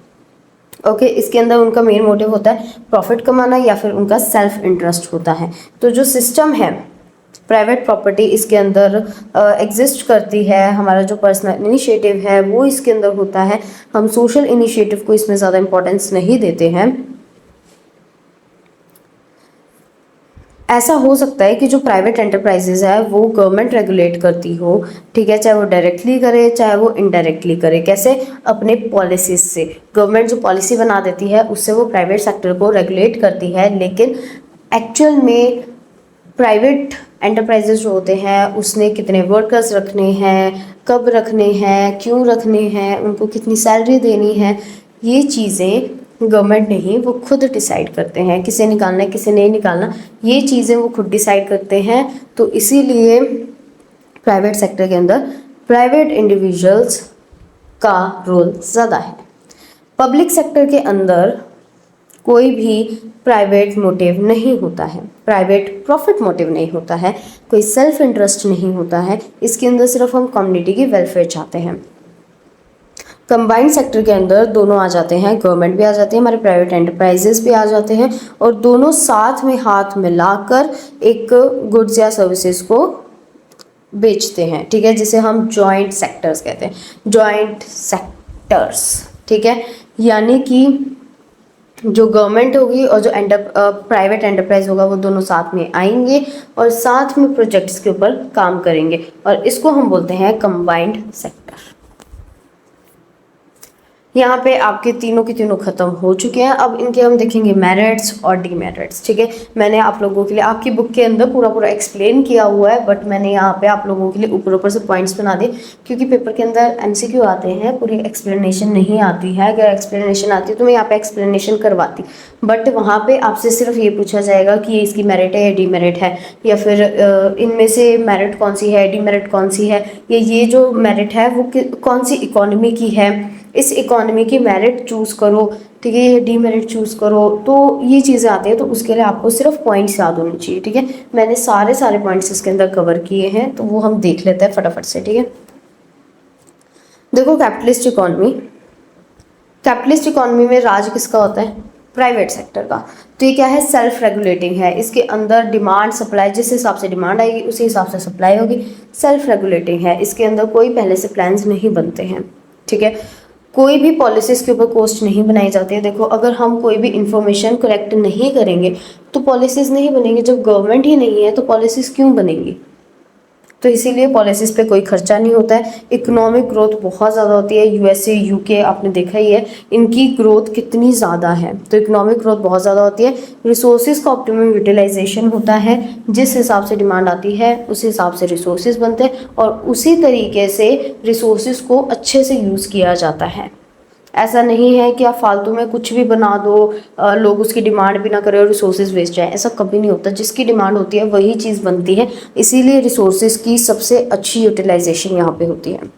ओके, इसके अंदर उनका मेन मोटिव होता है प्रॉफिट कमाना या फिर उनका सेल्फ इंटरेस्ट होता है। तो जो सिस्टम है प्राइवेट प्रॉपर्टी इसके अंदर एग्जिस्ट करती है, हमारा जो पर्सनल इनिशिएटिव है वो इसके अंदर होता है। हम सोशल इनिशिएटिव को इसमें ज़्यादा इंपॉर्टेंस नहीं देते हैं। ऐसा हो सकता है कि जो प्राइवेट एंटरप्राइजेज है वो गवर्नमेंट रेगुलेट करती हो, ठीक है, चाहे वो डायरेक्टली करे चाहे वो इनडायरेक्टली करे। कैसे? अपने पॉलिसीज से। गवर्नमेंट जो पॉलिसी बना देती है उससे वो प्राइवेट सेक्टर को रेगुलेट करती है, लेकिन एक्चुअल में प्राइवेट एंटरप्राइजेज जो होते हैं उसने कितने वर्कर्स रखने हैं, कब रखने हैं, क्यों रखने हैं, उनको कितनी सैलरी देनी है, ये चीज़ें गवर्नमेंट नहीं, वो खुद डिसाइड करते हैं। किसे निकालना है किसे नहीं निकालना, ये चीज़ें वो खुद डिसाइड करते हैं। तो इसीलिए प्राइवेट सेक्टर के अंदर प्राइवेट इंडिविजुअल्स का रोल ज़्यादा है। पब्लिक सेक्टर के अंदर कोई भी प्राइवेट मोटिव नहीं होता है, प्राइवेट प्रॉफिट मोटिव नहीं होता है, कोई सेल्फ इंटरेस्ट नहीं होता है। इसके अंदर सिर्फ हम कम्युनिटी की वेलफेयर चाहते हैं। कंबाइंड सेक्टर के अंदर दोनों आ जाते हैं, गवर्नमेंट भी आ जाती है, हमारे प्राइवेट एंटरप्राइजेस भी आ जाते हैं, और दोनों साथ में हाथ मिलाकर एक गुड्स या सर्विसेज को बेचते हैं, ठीक है, जिसे हम जॉइंट सेक्टर्स कहते हैं, जॉइंट सेक्टर्स, ठीक है। यानी कि जो गवर्नमेंट होगी और जो प्राइवेट एंटरप्राइज होगा वो दोनों साथ में आएंगे और साथ में प्रोजेक्ट्स के ऊपर काम करेंगे, और इसको हम बोलते हैं कंबाइंड सेक्टर। यहाँ पे आपके तीनों के तीनों खत्म हो चुके हैं। अब इनके हम देखेंगे मेरिट्स और डीमेरिट्स, ठीक है। मैंने आप लोगों के लिए आपकी बुक के अंदर पूरा एक्सप्लेन किया हुआ है, बट मैंने यहाँ पे आप लोगों के लिए ऊपर से पॉइंट्स बना दिए, क्योंकि पेपर के अंदर MCQ आते हैं, पूरी एक्सप्लेनेशन नहीं आती है। अगर एक्सप्लेनेशन आती तो मैं यहाँ पे एक्सप्लेनेशन करवाती, बट वहाँ पे आपसे सिर्फ ये पूछा जाएगा कि ये इसकी मेरिट है या डीमेरिट है, या फिर इनमें से मेरिट कौन सी है, डीमेरिट कौन सी है, या ये जो मेरिट है वो कौन सी इकोनॉमी की है, इस इकोनॉमी की मेरिट चूज़ करो, ठीक है, ये डीमेरिट चूज़ करो। तो ये चीज़ें आती हैं, तो उसके लिए आपको सिर्फ पॉइंट्स याद होने चाहिए, ठीक है। मैंने सारे पॉइंट्स इसके अंदर कवर किए हैं, तो वो हम देख लेते हैं फटाफट से, ठीक है। देखो, कैपिटलिस्ट इकोनॉमी, कैपिटलिस्ट इकोनॉमी में राज किसका होता है? प्राइवेट सेक्टर का। तो ये क्या है? सेल्फ रेगुलेटिंग है। इसके अंदर डिमांड सप्लाई, जिस हिसाब से डिमांड आएगी उसी हिसाब से सप्लाई होगी। सेल्फ रेगुलेटिंग है, इसके अंदर कोई पहले से प्लान्स नहीं बनते हैं, ठीक है। कोई भी पॉलिसीज़ के ऊपर कॉस्ट नहीं बनाई जाती है। देखो, अगर हम कोई भी इंफॉर्मेशन कलेक्ट नहीं करेंगे तो पॉलिसीज़ नहीं बनेंगी। जब गवर्नमेंट ही नहीं है तो पॉलिसीज़ क्यों बनेंगी? तो इसीलिए पॉलिसीज़ पे कोई खर्चा नहीं होता है। इकोनॉमिक ग्रोथ बहुत ज़्यादा होती है। USA, UK आपने देखा ही है, इनकी ग्रोथ कितनी ज़्यादा है। तो इकोनॉमिक ग्रोथ बहुत ज़्यादा होती है। रिसोर्सेज का ऑप्टिमम यूटिलाइजेशन होता है, जिस हिसाब से डिमांड आती है उस हिसाब से रिसोर्सेज बनते हैं, और उसी तरीके से रिसोर्सेज को अच्छे से यूज़ किया जाता है। ऐसा नहीं है कि आप फालतू में कुछ भी बना दो, लोग उसकी डिमांड भी ना करें और रिसोर्सेज वेस्ट जाए, ऐसा कभी नहीं होता। जिसकी डिमांड होती है वही चीज़ बनती है, इसीलिए रिसोर्सेज की सबसे अच्छी यूटिलाइजेशन यहाँ पे होती है।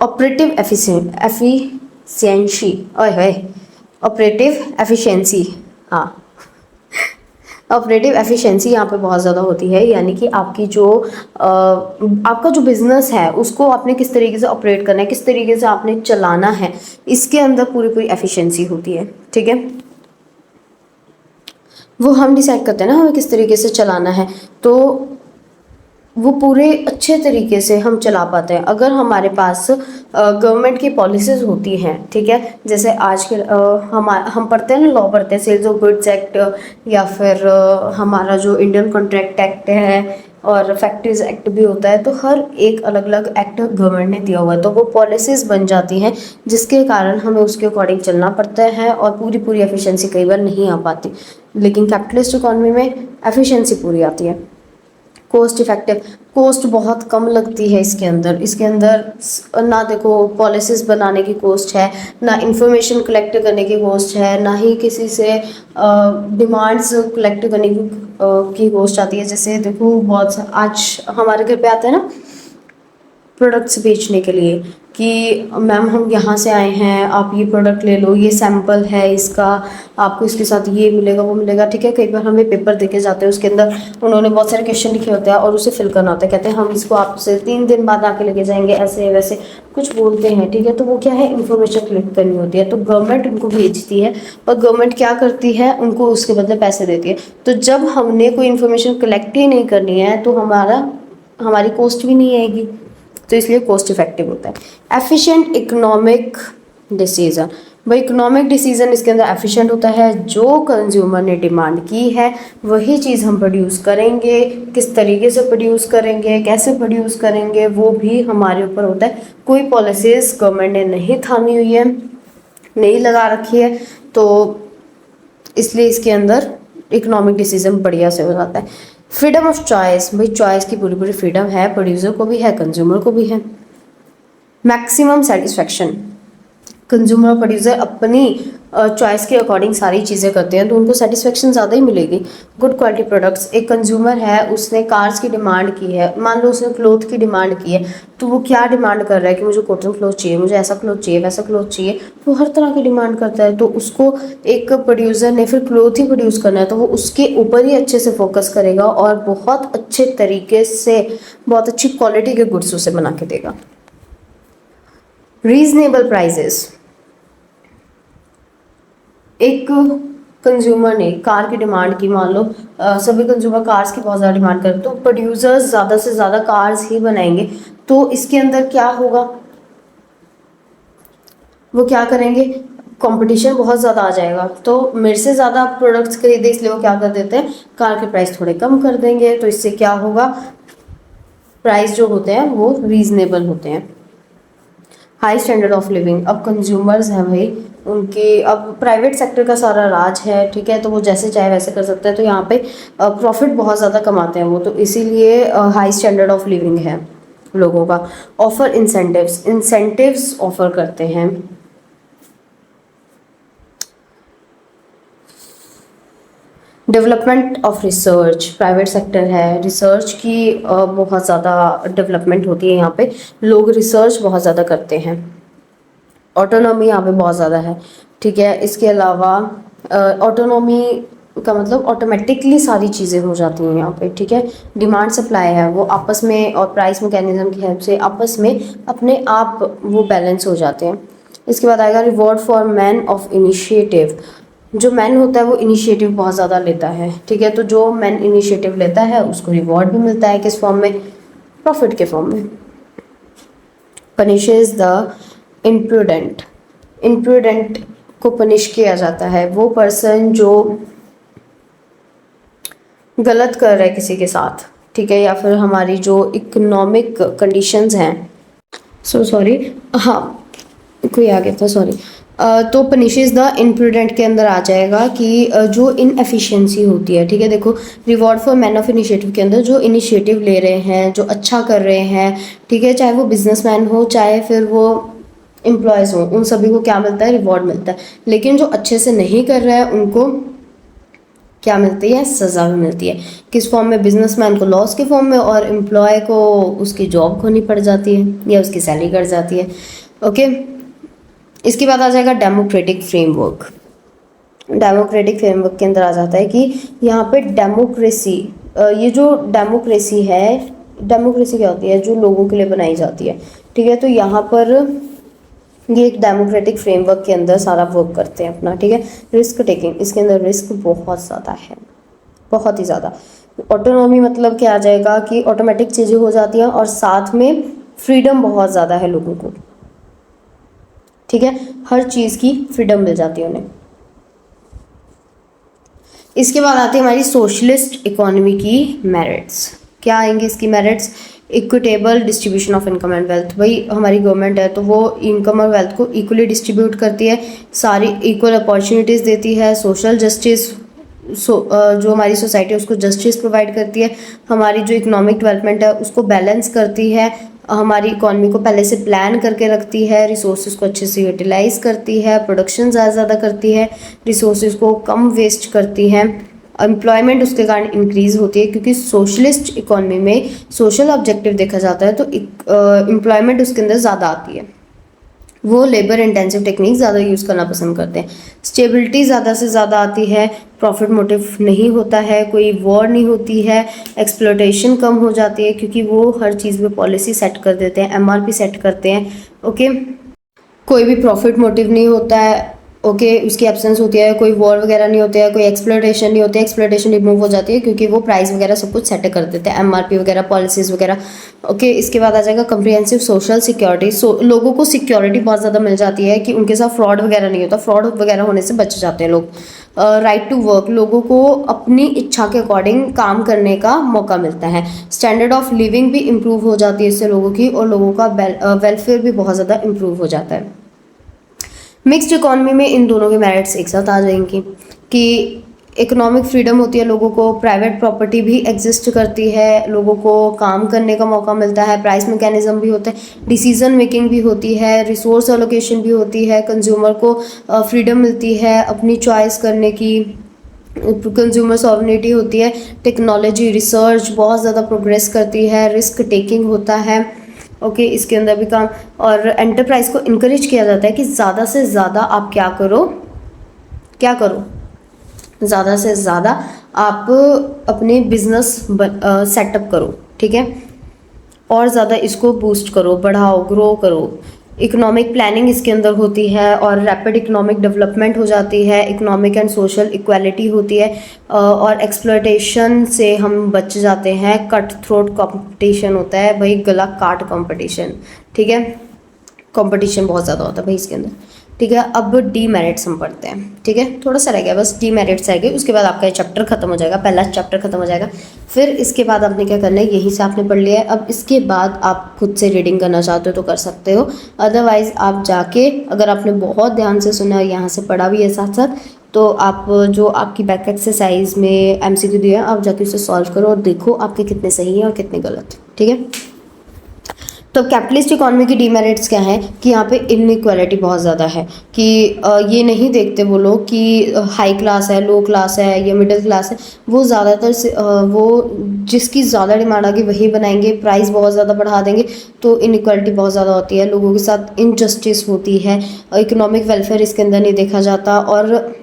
ऑपरेटिव एफिशिएंसी, ऑपरेटिव एफिशिएंसी, हाँ, ऑपरेटिव एफिशिएंसी यहाँ पे बहुत ज़्यादा होती है। यानी कि आपकी जो आपका जो बिज़नेस है उसको आपने किस तरीके से ऑपरेट करना है, किस तरीके से आपने चलाना है, इसके अंदर पूरी एफिशिएंसी होती है, ठीक है। वो हम डिसाइड करते हैं ना हमें किस तरीके से चलाना है, तो वो पूरे अच्छे तरीके से हम चला पाते हैं अगर हमारे पास गवर्नमेंट की पॉलिसीज़ होती हैं, ठीक है। जैसे आज के हम पढ़ते हैं ना, लॉ पढ़ते हैं, सेल्स ऑफ गुड्स एक्ट, या फिर हमारा जो इंडियन कॉन्ट्रैक्ट एक्ट है और फैक्ट्रीज एक्ट भी होता है। तो हर एक अलग अलग एक्ट गवर्नमेंट ने दिया हुआ है, तो वो पॉलिसीज़ बन जाती हैं जिसके कारण हमें उसके अकॉर्डिंग चलना पड़ता है, और पूरी एफिशिएंसी कई बार नहीं आ पाती। लेकिन कैपिटलिस्ट इकॉनमी में एफिशिएंसी पूरी आती है। कॉस्ट इफेक्टिव, कॉस्ट बहुत कम लगती है इसके अंदर। इसके अंदर ना देखो पॉलिसीज़ बनाने की कॉस्ट है, ना इंफॉर्मेशन कलेक्ट करने की कॉस्ट है, ना ही किसी से डिमांड्स कलेक्ट करने की कॉस्ट आती है। जैसे देखो आज हमारे घर पे आता है ना प्रोडक्ट्स बेचने के लिए कि मैम हम यहाँ से आए हैं, आप ये प्रोडक्ट ले लो, ये सैंपल है इसका, आपको इसके साथ ये मिलेगा वो मिलेगा, ठीक है। कई बार हमें पेपर देके जाते हैं, उसके अंदर उन्होंने बहुत सारे क्वेश्चन लिखे होते हैं और उसे फिल करना होता है। कहते हैं हम इसको आपसे 3 दिन बाद आके लेके जाएंगे, ऐसे वैसे कुछ बोलते हैं, ठीक है। तो वो क्या है, इन्फॉर्मेशन कलेक्ट करनी होती है, तो गवर्नमेंट उनको भेजती है और गवर्नमेंट क्या करती है, उनको उसके बदले पैसे देती है। तो जब हमने कोई इन्फॉर्मेशन कलेक्ट ही नहीं करनी है तो हमारी कॉस्ट भी नहीं आएगी, तो इसलिए कॉस्ट इफेक्टिव होता है। एफिशिएंट इकोनॉमिक डिसीजन, भाई इकोनॉमिक डिसीजन इसके अंदर एफिशिएंट होता है। जो कंज्यूमर ने डिमांड की है वही चीज़ हम प्रोड्यूस करेंगे, किस तरीके से प्रोड्यूस करेंगे, कैसे प्रोड्यूस करेंगे, वो भी हमारे ऊपर होता है। कोई पॉलिसीज़ गवर्नमेंट ने नहीं थामी हुई है, नहीं लगा रखी है, तो इसलिए इसके अंदर इकोनॉमिक डिसीजन बढ़िया से हो जाता है। फ्रीडम ऑफ चॉइस, भाई चॉइस की पूरी पूरी फ्रीडम है, प्रोड्यूसर को भी है, कंज्यूमर को भी है। मैक्सिमम सेटिस्फैक्शन, कंज्यूमर प्रोड्यूसर अपनी चॉइस के अकॉर्डिंग सारी चीज़ें करते हैं तो उनको सेटिस्फेक्शन ज़्यादा ही मिलेगी। गुड क्वालिटी प्रोडक्ट्स, एक कंज्यूमर है उसने कार्स की डिमांड की है, मान लो उसने क्लोथ की डिमांड की है, तो वो क्या डिमांड कर रहा है कि मुझे कॉटन क्लोथ चाहिए, मुझे ऐसा क्लोथ चाहिए, वैसा क्लोथ चाहिए, वो हर तरह की डिमांड करता है। तो उसको एक प्रोड्यूसर ने फिर क्लोथ ही प्रोड्यूस करना है तो वो उसके ऊपर ही अच्छे से फोकस करेगा और बहुत अच्छे तरीके से बहुत अच्छी क्वालिटी के गुड्स उसे बना के देगा। रीजनेबल प्राइजेस, एक कंज्यूमर ने कार की डिमांड की, मान लो सभी कंज्यूमर कार्स की बहुत ज़्यादा डिमांड करते, तो प्रोड्यूसर्स ज़्यादा से ज़्यादा कार्स ही बनाएंगे। तो इसके अंदर क्या होगा, वो क्या करेंगे, कंपटीशन बहुत ज़्यादा आ जाएगा, तो मेरे से ज़्यादा प्रोडक्ट्स खरीदे, इसलिए वो क्या कर देते हैं, कार के प्राइस थोड़े कम कर देंगे। तो इससे क्या होगा, प्राइस जो होते हैं वो रीजनेबल होते हैं। हाई स्टैंडर्ड ऑफ लिविंग, अब कंज्यूमर्स हैं भाई, उनके अब प्राइवेट सेक्टर का सारा राज है, ठीक है, तो वो जैसे चाहे वैसे कर सकते हैं, तो यहाँ पे प्रॉफिट बहुत ज़्यादा कमाते हैं वो, तो इसीलिए हाई स्टैंडर्ड ऑफ लिविंग है लोगों का। ऑफर इंसेंटिव्स ऑफर करते हैं। Development of research, private sector है, रिसर्च की बहुत ज़्यादा डेवलपमेंट होती है यहाँ पे, लोग रिसर्च बहुत ज़्यादा करते हैं। ऑटोनॉमी यहाँ पे बहुत ज़्यादा है, ठीक है। इसके अलावा ऑटोनॉमी का मतलब ऑटोमेटिकली सारी चीज़ें हो जाती हैं यहाँ पे, ठीक है। डिमांड सप्लाई है वो आपस में और प्राइस मैकेनिज्म की हेल्प से आपस में अपने आप वो बैलेंस हो जाते हैं। इसके बाद आएगा reward for man of initiative, जो मैन होता है वो इनिशिएटिव बहुत ज़्यादा लेता है, ठीक है। तो जो मैन इनिशिएटिव लेता है उसको रिवॉर्ड भी मिलता है, किस फॉर्म में, प्रॉफिट के फॉर्म में। पनिशेज द इम्प्रूडेंट, इम्प्रूडेंट को पनिश किया जाता है, वो पर्सन जो गलत कर रहा है किसी के साथ, ठीक है, या फिर हमारी जो इकोनॉमिक कंडीशंस हैं, सॉरी हाँ कोई आ गया था, सॉरी। तो पनिशेज द इम्प्रूडेंट के अंदर आ जाएगा कि जो इनएफिशिएंसी होती है, ठीक है। देखो reward for man of initiative के अंदर जो इनिशिएटिव ले रहे हैं, जो अच्छा कर रहे हैं, ठीक है, चाहे वो बिजनेसमैन हो चाहे फिर वो एम्प्लॉयज़ हो, उन सभी को क्या मिलता है, रिवॉर्ड मिलता है। लेकिन जो अच्छे से नहीं कर रहा है उनको क्या मिलती है, सज़ा भी मिलती है। किस फॉर्म में, बिजनेसमैन को लॉस के फॉर्म में और एम्प्लॉय को उसकी जॉब खोनी पड़ जाती है या उसकी सैलरी कट जाती है, ओके। इसके बाद आ जाएगा डेमोक्रेटिक फ्रेमवर्क। डेमोक्रेटिक फ्रेमवर्क के अंदर आ जाता है कि यहाँ पे डेमोक्रेसी, ये जो डेमोक्रेसी है, डेमोक्रेसी क्या होती है, जो लोगों के लिए बनाई जाती है, ठीक है। तो यहाँ पर ये एक डेमोक्रेटिक फ्रेमवर्क के अंदर सारा वर्क करते हैं अपना, ठीक है। रिस्क टेकिंग, इसके अंदर रिस्क बहुत ज़्यादा है, बहुत ही ज़्यादा। ऑटोनॉमी मतलब क्या आ जाएगा कि ऑटोमेटिक चीज़ें हो जाती हैं और साथ में फ्रीडम बहुत ज़्यादा है लोगों को, ठीक है, हर चीज़ की फ्रीडम मिल जाती है उन्हें। इसके बाद आती है हमारी सोशलिस्ट इकोनॉमी की मेरिट्स। क्या आएंगे इसकी merits, equitable distribution of income and wealth, भाई हमारी गवर्नमेंट है तो वो इनकम और वेल्थ को इक्वली डिस्ट्रीब्यूट करती है, सारी इक्वल अपॉर्चुनिटीज़ देती है, सोशल जस्टिस जो हमारी सोसाइटी है उसको जस्टिस प्रोवाइड करती है, हमारी जो इकोनॉमिक डेवलपमेंट है उसको बैलेंस करती है, हमारी इकॉनमी को पहले से प्लान करके रखती है, रिसोर्सेज को अच्छे से यूटिलाइज करती है, प्रोडक्शन ज़्यादा करती है, रिसोर्सेज को कम वेस्ट करती है, एम्प्लॉयमेंट उसके कारण इंक्रीज होती है, क्योंकि सोशलिस्ट इकॉनमी में सोशल ऑब्जेक्टिव देखा जाता है तो एम्प्लॉयमेंट उसके अंदर ज़्यादा आती है, वो लेबर इंटेंसिव टेक्निक ज़्यादा यूज़ करना पसंद करते हैं, स्टेबिलिटी ज़्यादा से ज़्यादा आती है, प्रॉफिट मोटिव नहीं होता है, कोई वॉर नहीं होती है, एक्सप्लोटेशन कम हो जाती है क्योंकि वो हर चीज़ में पॉलिसी सेट कर देते हैं, एमआरपी सेट करते हैं। ओके, कोई भी प्रॉफिट मोटिव नहीं होता है। ओके, उसकी एब्सेंस होती है, कोई वॉर वगैरह नहीं होते हैं, कोई एक्सप्लोटेशन नहीं होती है, एक्सप्लोटेशन रिमूव हो जाती है क्योंकि वो प्राइस वगैरह सब कुछ सेट कर देते हैं, एमआरपी वगैरह, पॉलिसीज़ वगैरह। ओके, इसके बाद आ जाएगा कम्प्रिहेंसिव सोशल सिक्योरिटी। लोगों को सिक्योरिटी बहुत ज़्यादा मिल जाती है कि उनके साथ फ्रॉड वगैरह नहीं होता, फ्रॉड वगैरह होने से बच जाते हैं लोग। राइट टू वर्क, लोगों को अपनी इच्छा के अकॉर्डिंग काम करने का मौका मिलता है। स्टैंडर्ड ऑफ लिविंग भी इम्प्रूव हो जाती है इससे लोगों की, और लोगों का वेलफेयर भी बहुत ज़्यादा इम्प्रूव हो जाता है। मिक्स्ड इकॉनमी में इन दोनों के मेरिट्स एक साथ आ जाएंगी कि इकोनॉमिक फ्रीडम होती है, लोगों को प्राइवेट प्रॉपर्टी भी एग्जिस्ट करती है, लोगों को काम करने का मौका मिलता है, प्राइस मैकेनिज्म भी होता है, डिसीजन मेकिंग भी होती है, रिसोर्स एलोकेशन भी होती है, कंज्यूमर को फ्रीडम मिलती है अपनी चॉइस करने की, कंज्यूमर सॉवरेनिटी होती है, टेक्नोलॉजी रिसर्च बहुत ज़्यादा प्रोग्रेस करती है, रिस्क टेकिंग होता है। ओके, इसके अंदर भी काम, और एंटरप्राइज को इनकरेज किया जाता है कि ज़्यादा से ज़्यादा आप क्या करो, ज़्यादा से ज़्यादा आप अपने बिजनेस सेटअप करो, ठीक है, और ज़्यादा इसको बूस्ट करो, बढ़ाओ, ग्रो करो। इकोनॉमिक प्लानिंग इसके अंदर होती है और रैपिड इकोनॉमिक डेवलपमेंट हो जाती है, इकोनॉमिक एंड सोशल इक्वालिटी होती है, और एक्सप्लॉयटेशन से हम बच जाते हैं। कट थ्रोट कंपटीशन होता है भाई, गला काट कंपटीशन, ठीक है, कंपटीशन बहुत ज़्यादा होता है भाई इसके अंदर, ठीक है। अब डीमेरिट्स हम पढ़ते हैं, ठीक है, थोड़ा सा रह गया बस, डीमेरिट्स रह गए, उसके बाद आपका ये चैप्टर खत्म हो जाएगा, पहला चैप्टर खत्म हो जाएगा। फिर इसके बाद आपने क्या करना है, यहीं से आपने पढ़ लिया है, अब इसके बाद आप खुद से रीडिंग करना चाहते हो तो कर सकते हो, अदरवाइज आप जाके, अगर आपने बहुत ध्यान से सुना, यहाँ से पढ़ा भी है साथ साथ, तो आप जो आपकी बैक एक्सरसाइज में एमसीक्यू दिया है, आप जाके उसे सॉल्व करो और देखो आपके कितने सही हैं और कितने गलत, ठीक है। तो कैपिटलिस्ट इकॉनमी की डीमेरिट्स क्या है कि यहाँ पे इनइक्वालिटी बहुत ज़्यादा है, कि ये नहीं देखते वो लोग कि हाई क्लास है, लो क्लास है या मिडिल क्लास है, वो ज़्यादातर से वो जिसकी ज़्यादा डिमांड आगे वही बनाएंगे, प्राइस बहुत ज़्यादा बढ़ा देंगे, तो इनइक्वालिटी बहुत ज़्यादा होती है, लोगों के साथ इनजस्टिस होती है, इकोनॉमिक वेलफेयर इसके अंदर नहीं देखा जाता, और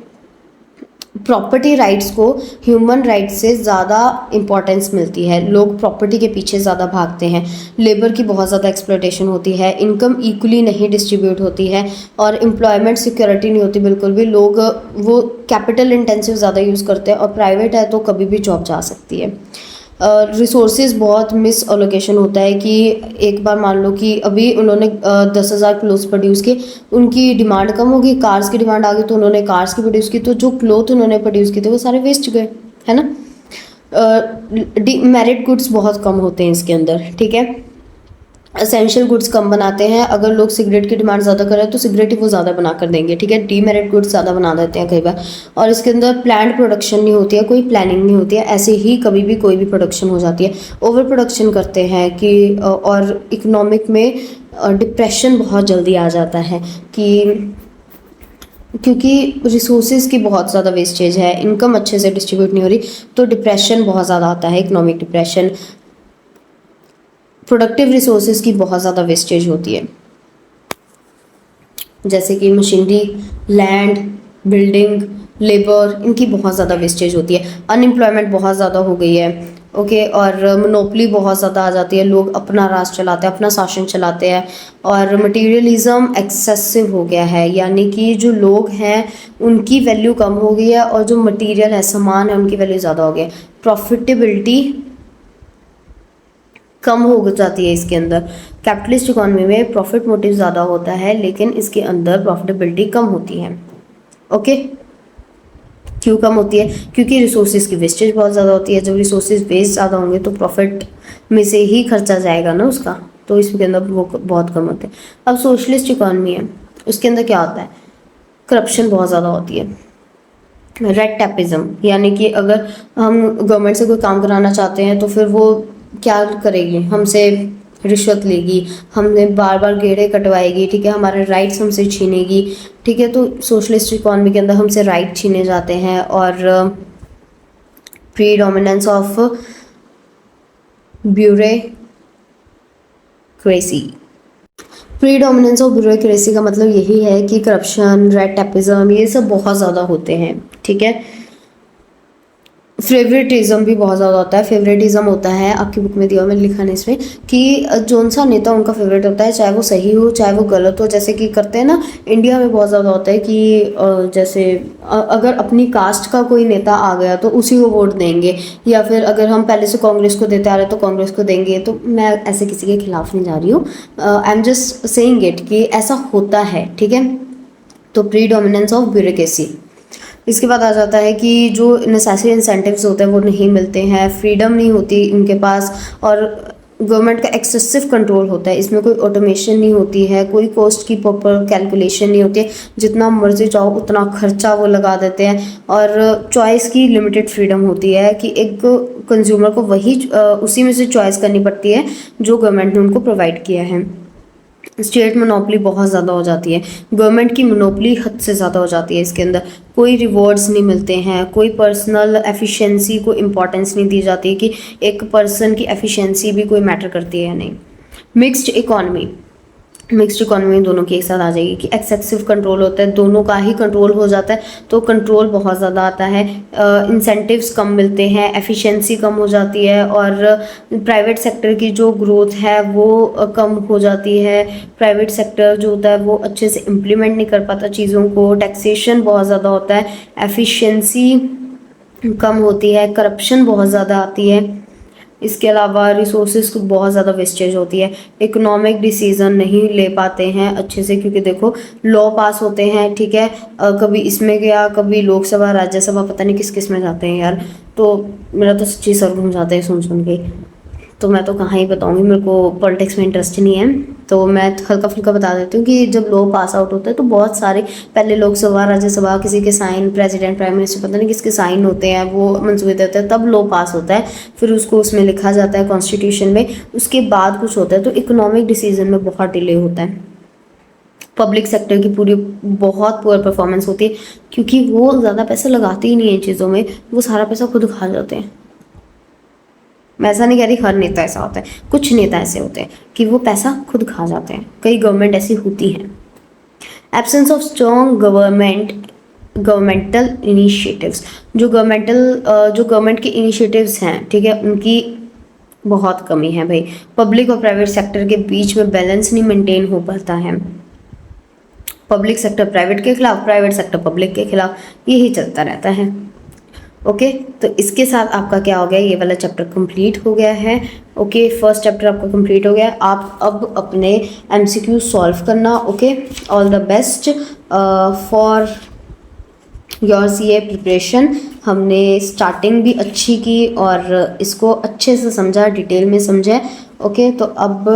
प्रॉपर्टी राइट्स को ह्यूमन राइट्स से ज़्यादा इम्पॉर्टेंस मिलती है, लोग प्रॉपर्टी के पीछे ज़्यादा भागते हैं, लेबर की बहुत ज़्यादा एक्सप्लॉयटेशन होती है, इनकम इक्वली नहीं डिस्ट्रीब्यूट होती है, और एम्प्लॉयमेंट सिक्योरिटी नहीं होती बिल्कुल भी, लोग वो कैपिटल इंटेंसिव ज़्यादा यूज़ करते हैं, और प्राइवेट है तो कभी भी जॉब जा सकती है। रिसोर्सेज बहुत मिस एलोकेशन होता है कि एक बार मान लो कि अभी उन्होंने 10,000 क्लोथ्स प्रोड्यूस किए, उनकी डिमांड कम होगी, कार्स की डिमांड आ गई तो उन्होंने कार्स की प्रोड्यूस की, तो जो क्लोथ उन्होंने प्रोड्यूस किए थे वो सारे वेस्ट गए, है ना। मेरिट गुड्स बहुत कम होते हैं इसके अंदर, ठीक है, एसेंशियल गुड्स कम बनाते हैं, अगर लोग सिगरेट की डिमांड ज़्यादा करें तो सिगरेट ही वो ज़्यादा बना कर देंगे, ठीक है, डीमेरिट गुड्स ज़्यादा बना देते हैं कई बार, और इसके अंदर प्लान्ड प्रोडक्शन नहीं होती है, कोई प्लानिंग नहीं होती है, ऐसे ही कभी भी कोई भी प्रोडक्शन हो जाती है, ओवर प्रोडक्शन करते हैं कि और इकोनॉमिक में डिप्रेशन बहुत जल्दी आ जाता है कि क्योंकि रिसोर्सेज की बहुत ज़्यादा वेस्टेज है, इनकम अच्छे से डिस्ट्रीब्यूट नहीं हो रही, तो डिप्रेशन बहुत ज़्यादा आता है, इकोनॉमिक डिप्रेशन। प्रोडक्टिव रिसोर्सेज की बहुत ज़्यादा वेस्टेज होती है, जैसे कि मशीनरी, लैंड, बिल्डिंग, लेबर, इनकी बहुत ज़्यादा वेस्टेज होती है, अनएम्प्लॉयमेंट बहुत ज़्यादा हो गई है, ओके, और मोनोपली बहुत ज़्यादा आ जाती है, लोग अपना राज चलाते हैं, अपना शासन चलाते हैं, और मटेरियलिज्म एक्सेसिव हो गया है, यानी कि जो लोग हैं उनकी वैल्यू कम हो गई है, और जो मटेरियल है, सामान है, उनकी वैल्यू ज़्यादा हो गई है, प्रॉफिटेबिलिटी कम हो जाती है इसके अंदर। कैपिटलिस्ट इकॉनमी में प्रॉफिट मोटिव ज़्यादा होता है, लेकिन इसके अंदर प्रॉफिटेबिलिटी कम होती है, ओके। क्यों कम होती है? क्योंकि रिसोर्सेज की वेस्टेज बहुत ज़्यादा होती है, जब रिसोर्सेज वेस्ट ज़्यादा होंगे तो प्रॉफिट में से ही खर्चा जाएगा ना उसका, तो इसके अंदर वो बहुत कम होते हैं। अब सोशलिस्ट इकॉनमी है, उसके अंदर क्या होता है, करप्शन बहुत ज़्यादा होती है, रेड टैपिज्म, यानी कि अगर हम गवर्नमेंट से कोई काम कराना चाहते हैं तो फिर वो क्या करेगी, हमसे रिश्वत लेगी, हमें बार बार गेड़े कटवाएगी, ठीक है, हमारे राइट्स हमसे छीनेगी, ठीक है। तो सोशलिस्ट इकॉनमी के अंदर हमसे राइट छीने जाते हैं। और predominance of bureaucracy, predominance of bureaucracy का मतलब यही है कि करप्शन, रेड टैपिज्म, ये सब बहुत ज़्यादा होते हैं, ठीक है। फेवरेटिज्म भी बहुत ज़्यादा होता है। फेवरेटिज्म होता है, आपकी बुक में दिया हुआ, मैंने लिखा नहीं इसमें, कि जौन सा नेता उनका फेवरेट होता है, चाहे वो सही हो चाहे वो गलत हो। जैसे कि करते हैं ना, इंडिया में बहुत ज़्यादा होता है कि जैसे अगर अपनी कास्ट का कोई नेता आ गया तो उसी को वोट देंगे, या फिर अगर हम पहले से कांग्रेस को देते आ रहे तो कांग्रेस को देंगे। तो मैं ऐसे किसी के खिलाफ नहीं जा रही हूँ, I am just saying it कि ऐसा होता है, ठीक है। तो प्रीडोमिनेंस ऑफ ब्यूरोक्रेसी। इसके बाद आ जाता है कि जो नेसेसरी इंसेंटिव्स होते हैं वो नहीं मिलते हैं, फ्रीडम नहीं होती इनके पास, और गवर्नमेंट का एक्सेसिव कंट्रोल होता है। इसमें कोई ऑटोमेशन नहीं होती है, कोई कॉस्ट की प्रॉपर कैलकुलेशन नहीं होती है, जितना मर्जी चाहो उतना खर्चा वो लगा देते हैं। और चॉइस की लिमिटेड फ्रीडम होती है कि एक कंज्यूमर को वही उसी में से चॉइस करनी पड़ती है जो गवर्नमेंट ने उनको प्रोवाइड किया है। स्टेट मोनोपली बहुत ज़्यादा हो जाती है, गवर्नमेंट की मोनोपली हद से ज़्यादा हो जाती है। इसके अंदर कोई रिवॉर्ड्स नहीं मिलते हैं, कोई पर्सनल एफिशिएंसी को इम्पोर्टेंस नहीं दी जाती कि एक पर्सन की एफिशिएंसी भी कोई मैटर करती है या नहीं। मिक्स्ड इकॉनमी, मिक्स्ड इकॉनमी में दोनों की एक साथ आ जाएगी कि एक्सेसिव कंट्रोल होता है, दोनों का ही कंट्रोल हो जाता है, तो कंट्रोल बहुत ज़्यादा आता है, इंसेंटिव्स कम मिलते हैं, एफिशिएंसी कम हो जाती है, और प्राइवेट सेक्टर की जो ग्रोथ है वो कम हो जाती है। प्राइवेट सेक्टर जो होता है वो अच्छे से इम्प्लीमेंट नहीं कर पाता चीज़ों को, टैक्सेशन बहुत ज़्यादा होता है, एफिशिएंसी कम होती है, करप्शन बहुत ज़्यादा आती है। इसके अलावा रिसोर्सेज की बहुत ज़्यादा वेस्टेज होती है, इकोनॉमिक डिसीजन नहीं ले पाते हैं अच्छे से, क्योंकि देखो लॉ पास होते हैं, ठीक है, कभी इसमें गया, कभी लोकसभा राज्यसभा, पता नहीं किस किस में जाते हैं यार। तो मेरा तो सच्ची सर घूम जाता है सुन सुन के, तो मैं तो कहाँ ही बताऊँगी, मेरे को पॉलिटिक्स में इंटरेस्ट नहीं है। तो मैं हल्का फुल्का बता देती हूँ कि जब लोग पास आउट होते हैं तो बहुत सारे, पहले लोकसभा राज्यसभा किसी के साइन, प्रेसिडेंट प्राइम मिनिस्टर पता नहीं किसके साइन होते हैं, वो मंजूरी देते हैं, तब लॉ पास होता है, फिर उसको उसमें लिखा जाता है कॉन्स्टिट्यूशन में, उसके बाद कुछ होता है। तो इकोनॉमिक डिसीजन में बहुत डिले होता है। पब्लिक सेक्टर की पूरी बहुत पुअर परफॉर्मेंस होती है, क्योंकि वो ज़्यादा पैसा लगाते ही नहीं है चीज़ों में, वो सारा पैसा खुद खा जाते हैं। मैं ऐसा नहीं कह रही हर नेता ऐसा होता है, कुछ नेता ऐसे होते हैं कि वो पैसा खुद खा जाते हैं, कई गवर्नमेंट ऐसी होती हैं। Absence of strong governmental initiatives, जो गवर्नमेंट के इनिशिएटिव्स हैं, ठीक है, उनकी बहुत कमी है भाई। पब्लिक और प्राइवेट सेक्टर के बीच में बैलेंस नहीं मेंटेन हो पाता है, पब्लिक सेक्टर प्राइवेट के खिलाफ, प्राइवेट सेक्टर पब्लिक के खिलाफ, यही चलता रहता है। ओके, तो इसके साथ आपका क्या हो गया, ये वाला चैप्टर कंप्लीट हो गया है। ओके, फर्स्ट चैप्टर आपका कंप्लीट हो गया। आप अब अपने एमसीक्यू सॉल्व करना। Okay, all the best for your CA preparation. हमने स्टार्टिंग भी अच्छी की और इसको अच्छे से समझा, डिटेल में समझा। ओके, तो अब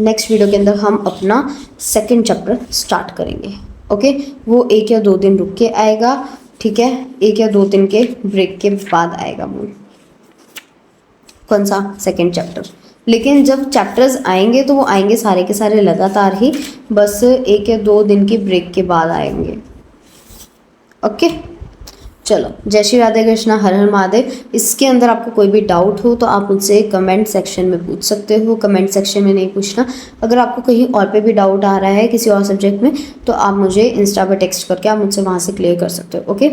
नेक्स्ट वीडियो के अंदर हम अपना सेकंड चैप्टर स्टार्ट करेंगे। ओके, वो 1 या 2 दिन रुक के आएगा, ठीक है, 1 या 2 दिन के ब्रेक के बाद आएगा वो। कौन सा? Second chapter. लेकिन जब चैप्टर्स आएंगे तो वो आएंगे सारे के सारे लगातार ही, बस 1 या 2 दिन के ब्रेक के बाद आएंगे। ओके, चलो, जय श्री राधे कृष्णा, हर हर महादेव। इसके अंदर आपको कोई भी डाउट हो तो आप मुझसे कमेंट सेक्शन में पूछ सकते हो, कमेंट सेक्शन में नहीं पूछना। अगर आपको कहीं और पे भी डाउट आ रहा है किसी और सब्जेक्ट में तो आप मुझे इंस्टा पे टेक्स्ट करके आप मुझसे वहाँ से क्लियर कर सकते हो। ओके,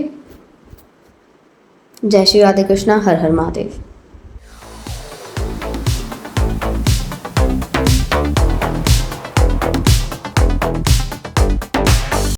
जय श्री राधे कृष्णा, हर हर महादेव।